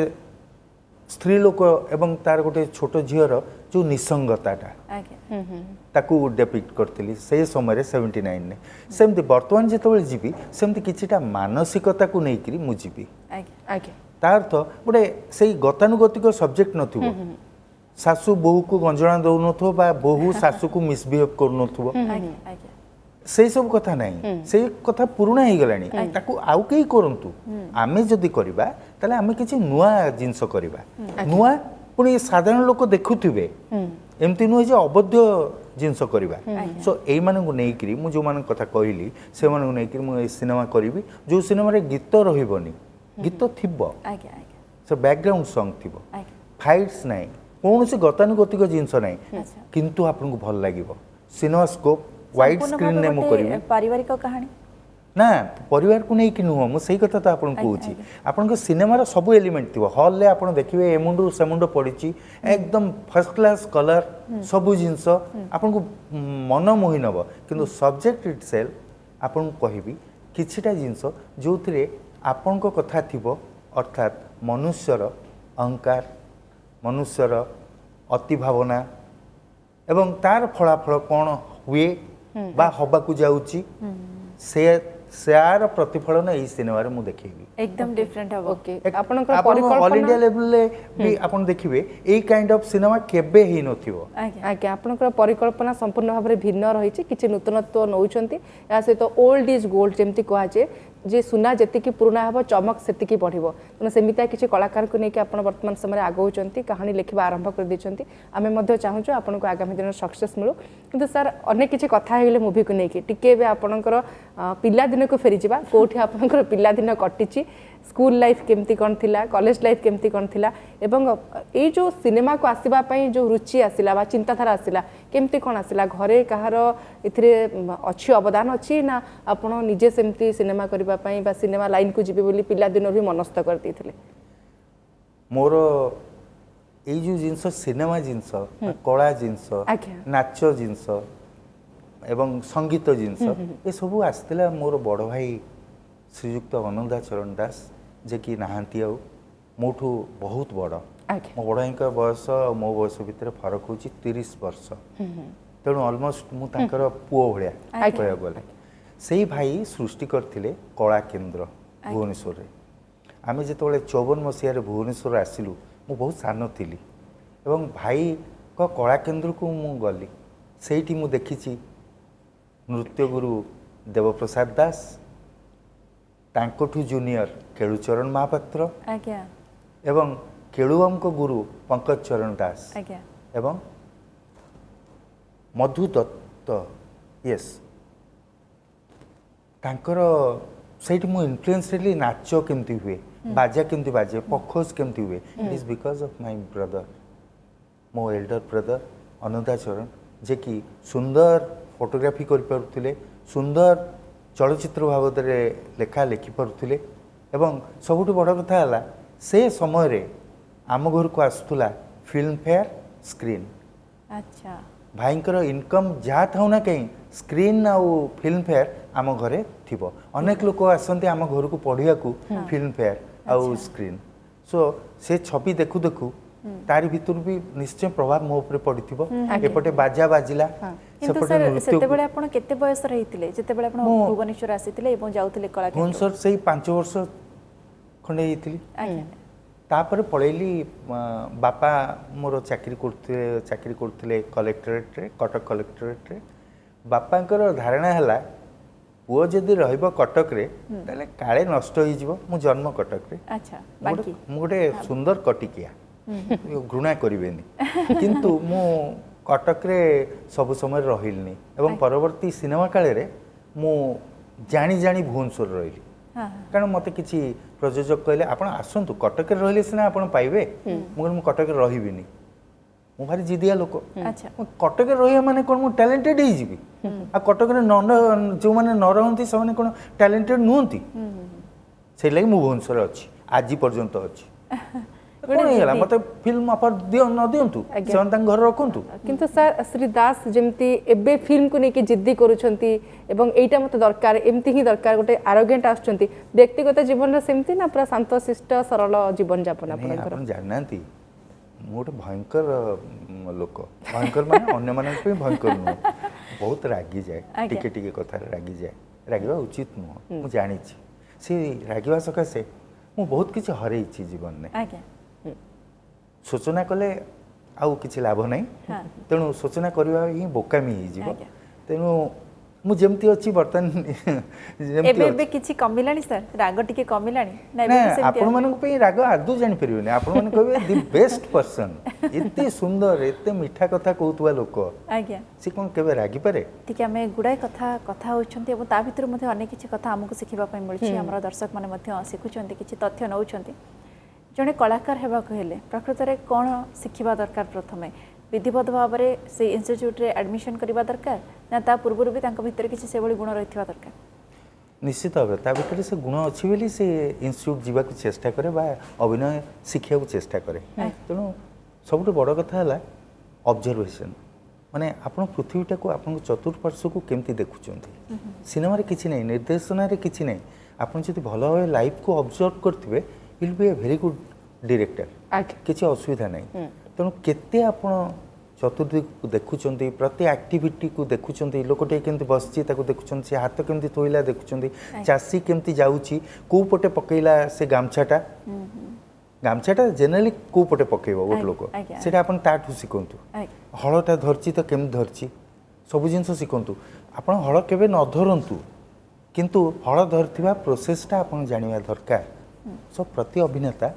Speaker 3: स्त्री लोक एवं तार गोटे छोट झीर जो निसंगताटा
Speaker 2: आज्ञा
Speaker 3: ताकू डेपिक्ट करथिली से समय 79 ने सेमती वर्तमान जेतबेले जीवी सेमती किछिटा मानसिकता को नहीं करी मु जीवी
Speaker 2: आज्ञा
Speaker 1: आज्ञा
Speaker 3: तार अर्थ गोटे से गतानुगतिक सब्जेक्ट नथिबो सासू बोहू को गंजणा दउनथो बा बोहू सासू को मिसबिहेव करनथो
Speaker 2: आज्ञा आज्ञा
Speaker 3: से सब कथा नहीं से कथा पुराना हो गलानी ताकू आउ कई करंतु आमे जदी करबा ताले आमे किछि नुआ जिंस करबा नुआ पुणी साधारण लोक देखुथिबे एमती नुह जे अबद्ध जिंस करबा सो एई मानन को नै करी मु जो मानन कथा कहली से मानन को नै करी मु ए सिनेमा करबी जो सिनेमा रे गीत रहिबनी गीत थिबो
Speaker 2: आज्ञा आज्ञा
Speaker 3: सो बैकग्राउंड सॉन्ग थिबो
Speaker 2: आज्ञा
Speaker 3: फाइट्स नहीं कौन से गतानुगतिक जिंस नहीं
Speaker 2: अच्छा।
Speaker 3: किंतु आपको भल लागिबो सिनेमा स्कोप वाइड स्क्रीन ने मु करिबी
Speaker 2: पारिवारिक कहानी
Speaker 3: ना परिवार को नहीं कि नुह मुझे कथा तो आपन कहूँ आपन सिनेमार सब एलिमेंट थी हॉल ले आप देखिए ए मुंडू से मुंड पड़ी एकदम फर्स्ट क्लास कलर सब जिनस आपन को मन मोहि नब किंतु सब्जेक्ट इटसेल्फ आपन कहबी किछिटा जिनस जो थिरे आपन को कथा थिबो अर्थात मनुष्यर अहंकार मनुष्यर अति भावना एवं तार फलाफल कौन हुए बा हबाकू जाउची से सेयार प्रतिफलन एई सिनेमा रे मु देखिबी
Speaker 2: एकदम डिफरेंट हबो
Speaker 1: ओके
Speaker 3: आपण
Speaker 1: आपनकर
Speaker 3: ऑल इंडिया लेवल ले भी आपण देखिबे एई काइंड ऑफ सिनेमा केबे ही नथिबो
Speaker 2: आज्ञा
Speaker 1: आज्ञा आपनकर परिकल्पना संपूर्ण भाव में भिन्न रही किसी नूतनत्व नौकरी या सहित ओल्ड इज गोल्ड जमती कहुए जे सुना जी पुराना हम चमक से बढ़ तेना सेमितिया किसी कलाकार को लेकिन आप वर्तमान समय आगौंट कहानी लिखा आरंभ कर देते आम चाहूँ आपन को आगामी दिन सक्सेस मिलू किंतु सर अनेक किसी कथा हो मुवी को लेकिन टिके आपणकर पिलादिन को फेरी जावा कौटी आपंकर पिलादिन कटिची स्कूल लाइफ केमती कौन थिला कॉलेज लाइफ केमती कौन थिला एवं ये जो सिनेमा को आसवाई जो रुचि आसला बा चिंताधारा आसला केमती कौन आसला घरे कहार इथिरे अच्छी अवदान अच्छी ना आपण निजे सेमती सिनेमा करबा पई बा सिनेमा लाइन को जीवे बोली पिला दिन भी मनस्थ कर देथिले
Speaker 3: मोर ए जो जिनस सिनेमा जिनस कला जिनस
Speaker 1: आज्ञा।
Speaker 3: नाच जिनस एवं संगीत जिनस ये सब आसला मोर बड़ भाई श्रीयुक्त अनंदा चरण दास जे कि नहांती आउ मोठू बहुत बड़
Speaker 1: आज्ञा
Speaker 3: मो बड़ भाई बयस और मो बयस भितर फरक हूँ 30 वर्ष तेणु अलमोस्ट मु तांकर पुओ भाया कह गले से भाई सृष्टि करथिले कला केन्द्र भुवनेश्वर रे आमे जेतबेले 54 मसीह भुवनेश्वर आसिलु मु बहुत सान थिली एवं भाई को कला केन्द्र को मु गली सेठी मु देखिछि नृत्य गुरु देवप्रसाद दास तांकोठू जूनियर केलुचरण महापात्र
Speaker 2: आज्ञा
Speaker 3: एवं केलुअम को गुरु पंकज चरण दास
Speaker 2: आज्ञा
Speaker 3: एवं मधु दत्त यस तांकर सेठी मु इन्फ्लुएंस रेली नाच केमती हुए बाजा केमती बाजे पखोज केमती हुए it is because of my brother मो एल्डर ब्रदर अनंता चरण जे कि सुंदर फोटोग्राफी कर पारुथिले सुंदर चलचित्र बाबद लेखा लिखि पारुथिले एवं सबुठु बड़ कथा हला से समय रे आम घर को आसुला फिल्म फेयर स्क्रीन
Speaker 2: अच्छा
Speaker 3: भाईंकर इनकम जहाँ थाउ ना कहीं स्क्रीन आउ फिल्म फेयर आम घरे थिबो अनेक लोक आसंती आम घर को पढ़िया को फिल्म फेयर आउ स्क्रीन सो से छवि देखु देखु तारी भितर भी निश्चय प्रभाव मो ऊपर पड़िथिबो एपटे बाजा बाजिला
Speaker 2: किंतु सर सेतेबेले आपण केते बयस रहिथिले जेतेबेले आपण भुवनेश्वर आसीथिले एवं जाउथिले कला केन्द्र
Speaker 3: भुवनेश्वर से 5 वर्ष खंडे हेतिली
Speaker 2: आज्ञा
Speaker 3: तापर पळेली बापा मोर चाकरी करथिले कलेक्टरेट रे कटक कलेक्टरेट रे बापांकर धारणा हला पुओ जदि रहइबो कटक रे ताले काळे नष्ट होई जिवो मु जन्म कटक रे
Speaker 2: अच्छा बाकी
Speaker 3: मु गोटे सुंदर कटिकिया घृणा करिवेनी किंतु मु कटक रे सब समय रहिलनी एवं परवर्ती सिनेमा काले रे मु जानी जानी भुवनेश्वर रहिली कारण मते किछि प्रयोजक कहले आपण आसंतु कटक रे रहिले सिना आपण पाइबे मु कटक रे रहिबिनी मु भारी जिदिया लोक
Speaker 2: अच्छा
Speaker 3: कटक रे रहिया माने कोन मु टैलेंटेड ही जिबी आ कटक रे न जो माने न रहंती से माने कोन टैलेंटेड नहुंती से लागि मु भुवनेश्वर अछि आजि पर्यंत अछि कोन हेला मते फिल्म ऑफर दियो न दियंतु सेवन तांग घर रखंतु
Speaker 1: किंतु सर श्री दास जेमती एबे फिल्म को लेके जिद्दी करूछंती एवं एटा मते दरकार एमती ही दरकार गोटे आरोगेंट आछंती व्यक्तिगत जीवन रे सेमती ना पूरा शांत शिष्ट सरल जीवन यापन आपनकर
Speaker 3: आपण जाननांती मु गोटे भयंकर लोक भयंकर माने अन्य मानन पे भयंकर नु बहुत रागी जाए टिके टिके कथा रागी जाए रागिबा उचित नु मु जानि छी से रागिबा सकासे मु बहुत किछ हरई छी जीवन ने
Speaker 2: आज्ञा
Speaker 3: सूचना कले आउ किछि लाभ नहीं तेणु सूचना करबा ही बोकामी ही जीव तेणु मु जेमती अछि बर्तन
Speaker 2: एबे एबे किछि कमिलानी सर राग टिके कमिलानी
Speaker 3: ना आपण मानक पे राग आदु जानि परिबे आपण माने कहबे द बेस्ट पर्सन एते सुंदर एते मीठा कथा कहउतवा लोक
Speaker 2: आज्ञा
Speaker 3: से कोन केबे रागी पारे
Speaker 2: ठीक है हमें गुडाय कथा होछंती एवं ता भितर मध्ये अनेक किछि कथा हमकु सिखिबा पय मिलछि हमरा दर्शक माने मध्ये सिखुछंती किछि तथ्य नउछंती जड़े कलाकार हेबा कहले प्रकृत रे कोन सिखिबा दरकार प्रथमे विधिवत भाव में से इंस्टीट्यूट रे एडमिशन करबा दरकार ना ता पूर्व भी तांको भितर किछि सेबळी गुण रहितबा दरकार
Speaker 3: निश्चित भाव ता भितर से गुण अछि बेली से इंस्टीट्यूट जीवा को चेष्टा करे बा अभिनय शिक्षा को चेष्टा करे तेणु सबुठ बड़ कथा हला ऑब्जर्वेशन माने आपण पृथ्वीटा को आपण चतुर्पार्श्व को केमती देखुचंती सिनेमा रे किछि नै निर्देशना रे किछि नै आपण जति भलो भाबे लाइफ को ऑब्जर्व करथिबे will be a very good director किछि असुविधा नै तेणु केते आपण चतुर्दिक को देखुचंती प्रति एक्टिविटी को देखुचंती लोकटे केमती बसची ताको देखुचंती से हाथ केमती तोइला देखुचंती चासी केमती जाउची को पटे पकेइला से गामछाटा जनरली को पटे पकेइबो गोट लोक सेटा आपण ताठु सिकंतु हळटा धरची त केम धरची सब जिंस सिकंतु आपण हळ केबे न धरंतु किंतु हळ धरथिबा प्रोसेसटा आपण जानिबा दरकार सो प्रति अभिनेता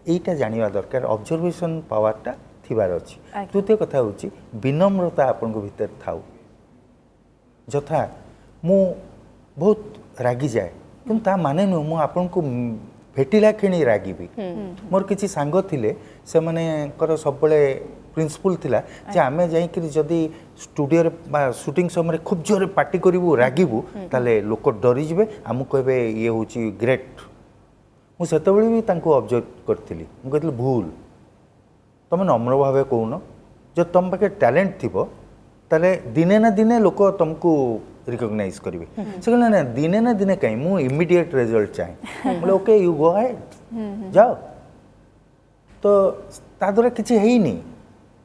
Speaker 3: एटा जानिबा दरकार ऑब्जर्वेशन पावरटा थिबार अछि द्वितीय कथा होची विनम्रता आपन को भीतर थाउ जथा मु बहुत रागी जाए किंतु ता माने न मु आपन को भेटिला खेणी रागिबी मोर किछि सांग थिले से माने कर सब बळे प्रिंसिपल थिला जे आमे जाई कि जदी स्टूडियो रे बा शूटिंग समय खूब जोरे पार्टी करिवु रागिबु ताले लोक डरी जिवे हमु कहबे ये होची ग्रेट मु सेतबेले भी तांको ऑब्जर्व करथिली मु कहथिली भूल तुम नम्र भाव कौन जो तुम पाखे टैलेंट थी ताले दिने ना दिने लोक तुमको रिकॉग्नाइज करेंगे से कहले ना दिने ना दिने कहीं मु इमीडिएट रिजल्ट चाहे बोले ओके यू गो हेड जाओ तो ता द्वारा किसी है ही नहीं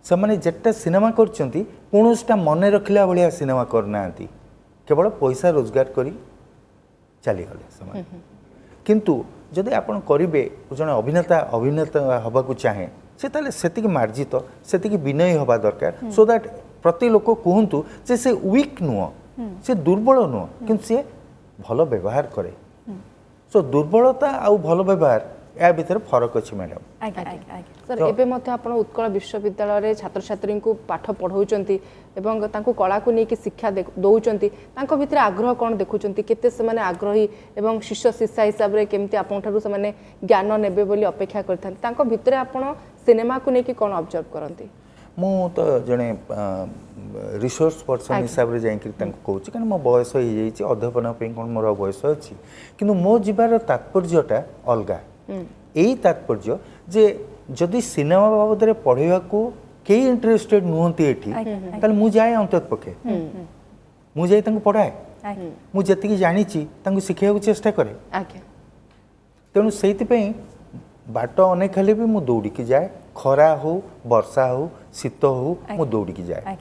Speaker 3: से माने जेटा सिनेमा करछंती कोनोसटा मने रखला भलिया सिनेमा करना केवल पैसा रोजगार करी चली गले समय किंतु जदि आपण करिवे जने अभिनेता हवा को चाहे से ताले सेतिकी मार्जित सेतिकी विनय हवा दरकार सो दैट प्रति लोक कहतु जे से वीक नुह से दुर्बल नुह किंतु से भल व्यवहार करे सो दुर्बलता आउ भल व्यवहार या भीतर फरक अच्छी मैडम
Speaker 2: आज्ञा आज्ञा आज्ञा
Speaker 1: सर एबे मध्य आपण उत्कल विश्वविद्यालय रे छात्र छात्री को पाठ पढ़ाउचंती एवं तांको कला को नेकी शिक्षा दउचंती तांको भितर आग्रह कोन देखुचंती केते से माने आग्रही एवं शिष्य शिष्या हिसाब रे केमती आपण ठारू से माने ज्ञान नेबे बोली अपेक्षा करथान तांको भितर आपण सिनेमा को नेकी कोन ऑब्जर्व करंती
Speaker 3: मु तो जने रिसोर्स पर्सन हिसाब रे जाई कहूँ कारण मो बयस हो जाइए अध्यापन कौन मोर बयस अच्छी किंतु मो जीवार तात्पर्यटा अलगा यही तात्पर्य जे जदि सिनेमा बाबद पढ़ेवा को कई इंटरेस्टेड नुहति एठी ताले मु जाए अंतत पक्षे मु जाए तांको पढ़ाए मु जति जानी शिखा को चेष्टा करे तेणु से बाट अनेक खाली भी मु दौड़ी जाए खरा हो वर्षा हो शीत हो मु दौड़ी जाए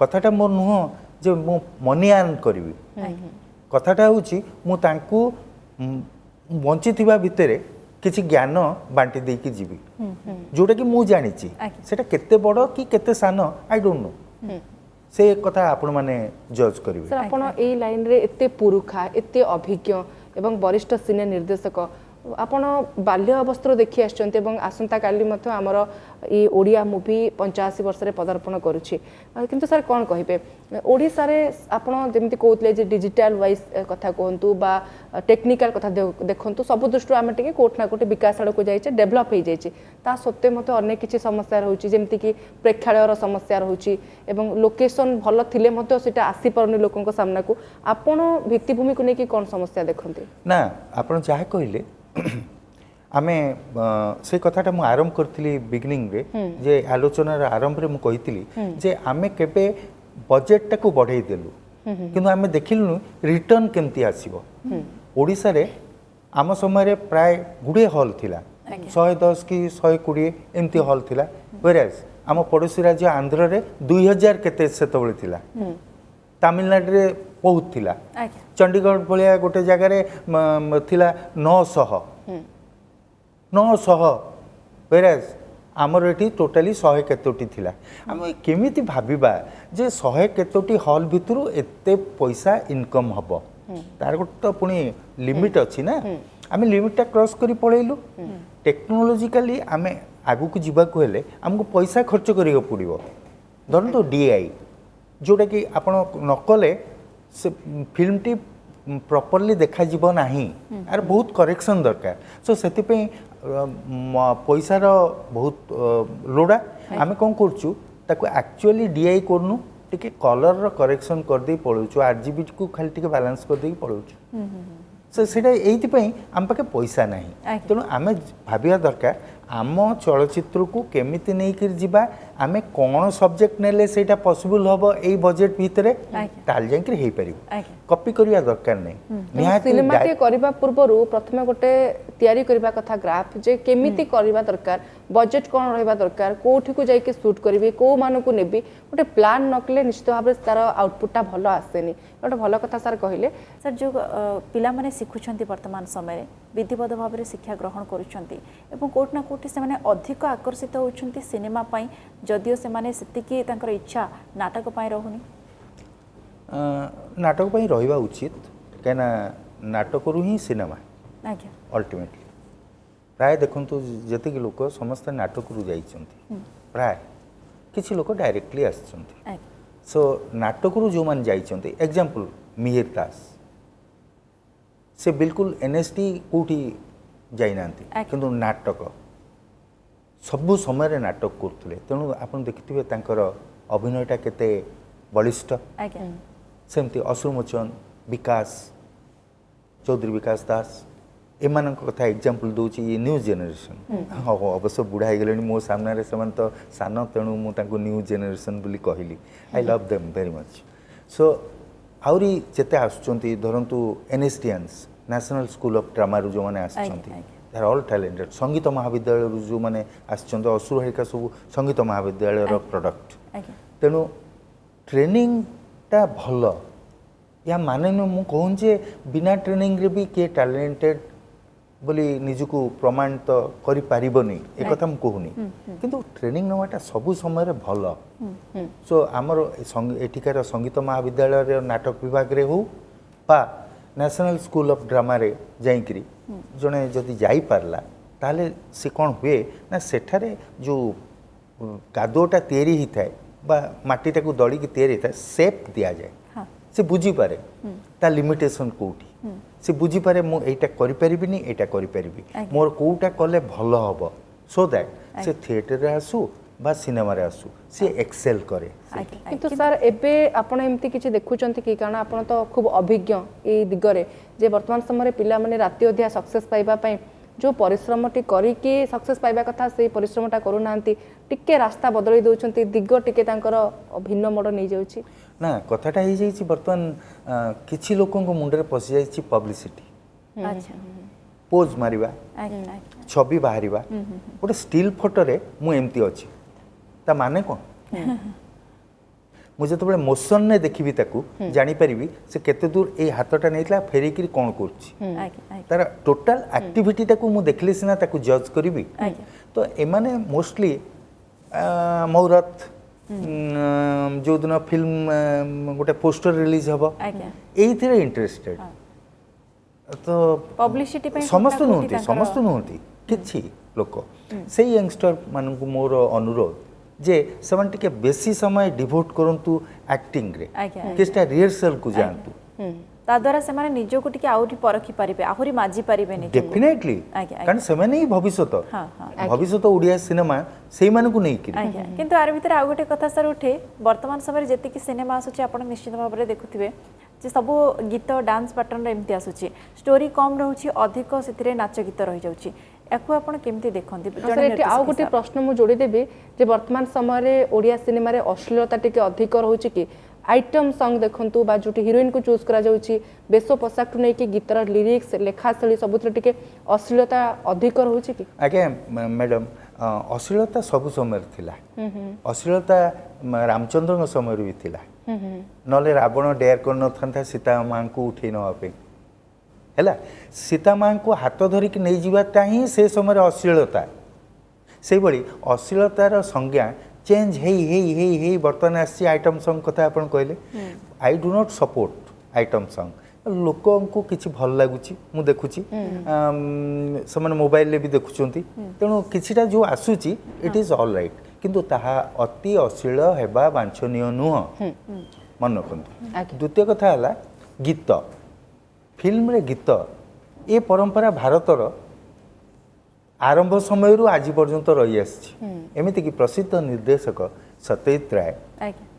Speaker 3: कथाटा मोर नुह जे मु मनी आर्न करी कथाटा हूँ मु तांको बंची भितर किसी ज्ञान बांटी देकी जीवी जोटा कि मु जानी सेटा केते बड़ कि केते सान आई डोंट नो से कथा आपण माने जज करिवे
Speaker 1: सर आपण एई लाइन रे एते पुरुखा एते अभिज्ञ एवं वरिष्ठ सिने निर्देशक आपण बाल्य अवस्था देखि आछन्ते एवं आसंता काली मथ हमर ई ओडिया मूवी 85 वर्ष रे पदार्पण करूछि किंतु सर कोन कहिबे ओडिसा रे आपण जेमति कहउतले जे डिजिटल वाइज कथा कहंतु बा टेक्निकल कथा देखंतु सब दृष्टि आमे टिके कोठ ना कोठी विकास आड़ को जाइछे डेवलप हो जाइछे ता सत्ते मते अनेक किछि समस्या रहउछि जेमति कि प्रेक्षालयर समस्या रहउछि एवं लोकेशन भल थिले मते सेटा आसी परनी लोकन सामना को आपण भित्तिभूमि को नेकी कोन समस्या देखंते
Speaker 3: ना आपण चाहे कहिले आमे से कथाटा मु आरंभ करथिली बिगिनिंग रे जे आलोचनार आरंभ रे मु कहिथिली जे आमे केबे बजेट टाको बढ़ाई देलु किंतु आमे देखिलु रिटर्न केमती आसीबो ओडिसा रे आम समय रे प्राय गुडे हॉल थिला 110 की 120 एमती हॉल थिला वेराज आम पड़ोसी राज्य आंध्र रे 2000 केते सेतबळे थिला तमिलनाडु रे बहुत थिला चंडीगढ़ भलिया गोटे जगह रे थिला 900 वेराज आमर एटी टोटाली 100 केतोटी थिला आम केमिति भाबिबा जे 100 केतोटी हॉल भितरु एते पैसा इनकम हबो तार गोटे तो पुणी लिमिट अच्छी ना आम लिमिटा क्रॉस करी पळेलु टेक्नोलॉजिकली आम आगु को जीवाको हेले हमको पैसा खर्च करियो पड़िबो धरन तो डीआई जोटा कि आपण नकले से फिल्म टी प्रॉपर्ली देखा जीव नाही आर बहुत करेक्शन दरकार सो सेति पे पैसार बहुत लोड़ा आमे कोन करछु ताको एक्चुअली डीआई करनु टिके कलर रो करेक्शन कर दे पळुछु आरजीबी को खाली टिके बैलेंस कर दे पळुछु सो सेटा एइति पे आम पाके पैसा नाही तेणु आमे भाबिया दरकार आम चलचित्र को केमिति नै कर जिबा आमे कोन सब्जेक्ट नेले सेटा पॉसिबल हबो एई बजेट भितरे ताल जाय कर हेई परिबो कॉपी करिया दरकार नै निहाती
Speaker 1: सिनेमा के करिबा पूर्वरु प्रथमे गोटे तयारी करिबा कथा ग्राफ जे केमिति करिबा दरकार बजेट कोन रहबा दरकार कोठी को जाय के शूट करिवे को मान को नेबी गोटे प्लान नकले निश्चित भाबरे तार आउटपुटटा भलो आसेनी गोटे भलो कथा सर कहिले
Speaker 2: सर जो पिला माने सिखुछंती वर्तमान समय विधिवत भाव में शिक्षा ग्रहण करुछंती एवं कोट ना कोठी से माने अधिक आकर्षित होउछंती सिनेमा पई जदियो से माने सेतिकी तांकर इच्छा नाटक पई रहुनी
Speaker 3: नाटक पई रहिबा उचित केना नाटक रु ही सिनेमा
Speaker 2: आज्ञा
Speaker 3: अल्टीमेटली प्राय देखंतु जति के लोक समस्त नाटक रु जाइछंती प्राय किछि लोक डायरेक्टली आछंती सो नाटक रु जो मान जाइछंती एग्जांपल मिहिर दास से बिल्कुल एनएसटी कोठी जाई नांती किंतु नाटक सबु समय रे नाटक करथले तेणु आपण देखिथिबे तांकर अभिनयटा केते बलिष्ठ सेमती अश्रुमोचन विकास चौधरी विकास दास एमानक कथा एग्जांपल दूची न्यू जनरेशन हाँ अवश्य बुढ़ा हो गले मो सामने से तो सान तेणु मुझे न्यू जनरेशन बोली कहली I love them very much so आहरी जिते आसुँच धरतु एनएसटीएन्स नेशनल स्कूल ऑफ ड्रामा जो मैंने आर ऑल टैलेंटेड संगीत महाविद्यालय जो मैंने असुर हरिका सब संगीत महाविद्यालय प्रोडक्ट तेणु ट्रेनिंग टा भल या माने मु कहूँ जे बिना ट्रेनिंग रे भी किए टैलेंटेड बोली निजको प्रमाणित करि पारिबनी ए कथा हम कहूनी किंतु ट्रेनिंग नवाटा सबु समय भल सो आमर एठिकार संगीत महाविद्यालय रे नाटक विभाग रे हो बा नेशनल स्कूल ऑफ ड्रामा रे जाईकरी जने जदि जाई पारला ताले से कौन हुए ना सेठारे जो कादोटा तैयारी ही थाए बा माटीटा को दड़ी की तैयारी थाए सेप दिया जाए से बुझी पारे ता लिमिटेशन कोठी से बुझी पारे मु एटा करि परिबिनी एटा करि परिबी मोर कोटा कले भल हबो सो दैट से थिएटर रे आसु बा सिनेमा रे आसु से एक्सेल करे
Speaker 1: किंतु सर एबे आपण एमती किछि देखुचंती कि कारण आपण तो खूब अभिज्ञ ए दिगरे जे वर्तमान समय पिला माने राति अधिया सक्सेस पाइबा पई जो परिश्रमटी करिके सक्सेस पाइबा कथा से परिश्रमटा करू नांती टिके रास्ता बदली दउचंती दिग टिके तांकर भिन्न मोड नै जाउची
Speaker 3: ना कथाटा हो जाइए बर्तमान किसी लोकों को मुंडे पशि जाइए पब्लिसिटी पोज मारिबा छवि बाहर गोटे स्टिल फोटोरे मु एमती अच्छी ता माने कौन मुझे तो मोशन ने देखी ताकू जानी पारिबी से केते दूर ए हाथटा नैतला फेरिकी कौन कर तार टोटाल एक्टिविटी ताकू मु देखली सिना ताकू जज करिबी तो एमाने मोस्टली मौरत जो दिन फिल्म गोटे पोस्टर रिलीज हम ये इंटरेस्टेड तो
Speaker 2: पब्लिसिटी
Speaker 3: समस्त नुहति किछि लोक से यंगस्टर मानक मोर अनुरोध जे समान टिके बेसी समय डिवोट करंतु एक्टिंग रे किछटा रिहर्सल को जानतु
Speaker 2: ता द्वारा से माने निजो को टिके आउरी परखि पारिबे आहुरी माजी पारिबे नि
Speaker 3: डेफिनेटली कारण से माने ही भविष्यत भविष्यत ओडिया सिनेमा सेही माने को नै कि
Speaker 2: किंतु आर भीतर आ गोटे कथा सर उठे वर्तमान समय जेति कि सिनेमा आसुची आपण निश्चित भाव रे देखुथिबे जे सब गीत डांस पैटर्न रे एमती आसुची स्टोरी कम रहउची अधिक सेतिरे नाच गीत रहि जाउची याकू आपण केमती देखंती
Speaker 1: जणे आ गोटे प्रश्न मु जोड़ी देबी जे वर्तमान समय रे ओडिया सिनेमा रे अश्लीलता टिके अधिक रहउची कि आइटम सॉन्ग देखंतु बा जोटी हीरोइन को चूज करा जाउची बेसो पोशाक टु नै कि गीतर लिरिक्स लेखा शैली सबुत्र टिके अश्लीलता अधिक रहउची कि
Speaker 3: आगे मैडम अश्लीलता सब समय थिला अश्लीलता रामचंद्र समय भी थिला नले रावण डेयर कर न था सीता मां को उठे नवा पे हैला सीता मां को हाथ धरिक नै जीवाटा ही से समय अश्लीलता से बड़ी अश्लीलतार संज्ञा चेंज हे बर्तमान आसी आइटम सॉन्ग कथा आपण कहले I do not support item song लोकों को किछि भल लागुची मु देखुची समान मोबाइल ले भी देखुचंती तेणु किछिटा जो आसुची इट इज ऑल राइट किंतु ताहा अति अश्लील हेबा वांछनीय नुह मन रखंतु द्वितीय कथा हला गीत फिल्म रे गीत ए परंपरा भारतर आरंभ समय आज पर्यंत रही आमती कि प्रसिद्ध निर्देशक सत्यजित राय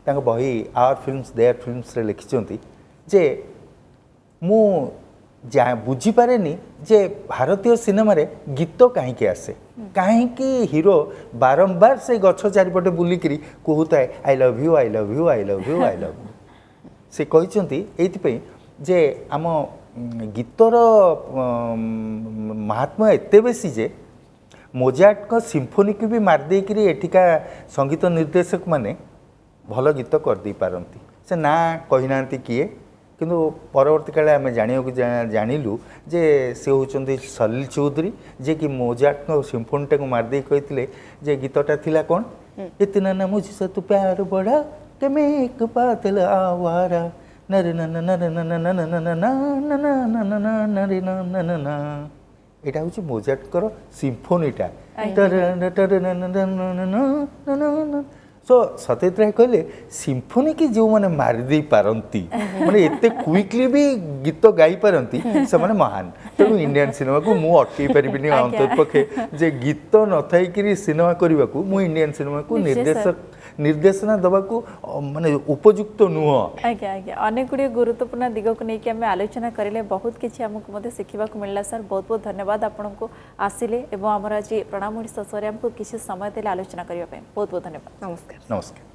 Speaker 3: बही आवर फिल्म्स देयर फिल्म्स रे लिखिंट जे मु बुझीपारे जे भारतीय सिनेमा रे गीत कहीं आसे कहीं हीरो बारंबार से गछ चारिपटे बुलिकी कहूए I love you I love you I love you I love you से कहते जे आम गीतर महात्मा एते बेसी जे मोजार्ट को सिम्फोनी की भी मारदे कि एठिका संगीत निर्देशक माने भल गीत कर दे पारती से ना कहीना किए किंतु परवर्ती काले आम जानिलु जे से होचंती सलील चौधरी जे कि मोजार्ट को सिम्फोनीटा को मारदे कहते जे गीतटा थिला कौन इतना ना मुझसे तू प्यार बढ़ा के मैं एक बादल आवारा नर नन नर नन नन नन नन नन एटा हूँ मोजार्टर सिम्फोनीटा सो सत्यजित राय कहले सिम्फोनी की जो मैंने मारिदे पारती माने एते क्विकली भी गीत गाई पारती से माने महान तेणु इंडियन सिनेमा को मु अटकई पारिबिनी अंतर पक्षे जे गीत न थाई कि सिनेमा करने को मु इंडियन सिनेमा को निर्देशना देवाक माने उपयुक्त नुह।
Speaker 2: आज्ञा आज्ञा अनेक गुड़िए गुरुत्वपूर्ण दिग को लेकिन आम आलोचना करें बहुत किसी आमको शिखा मिलला सर बहुत बहुत धन्यवाद आपण को आसिले एवं आमर आज प्रणाम ओडिशा शो आमको किसी समय देले आलोचना करने बहुत बहुत धन्यवाद।
Speaker 1: नमस्कार।
Speaker 3: नमस्कार।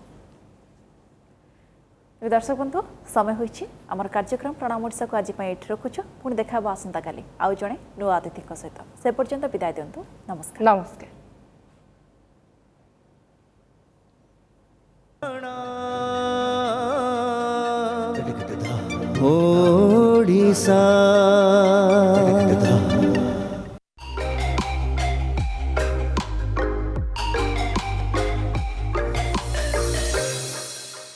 Speaker 2: दर्शक बंधु समय होइछि आमर कार्यक्रम प्रणाम ओडिशा को आज ये रखुछु पुणी देखा आसंता काली आउ जड़े नुआ अतिथि सहित से पर्यंत विदाय दिंतु नमस्कार।
Speaker 1: नमस्कार।
Speaker 4: ओडिशा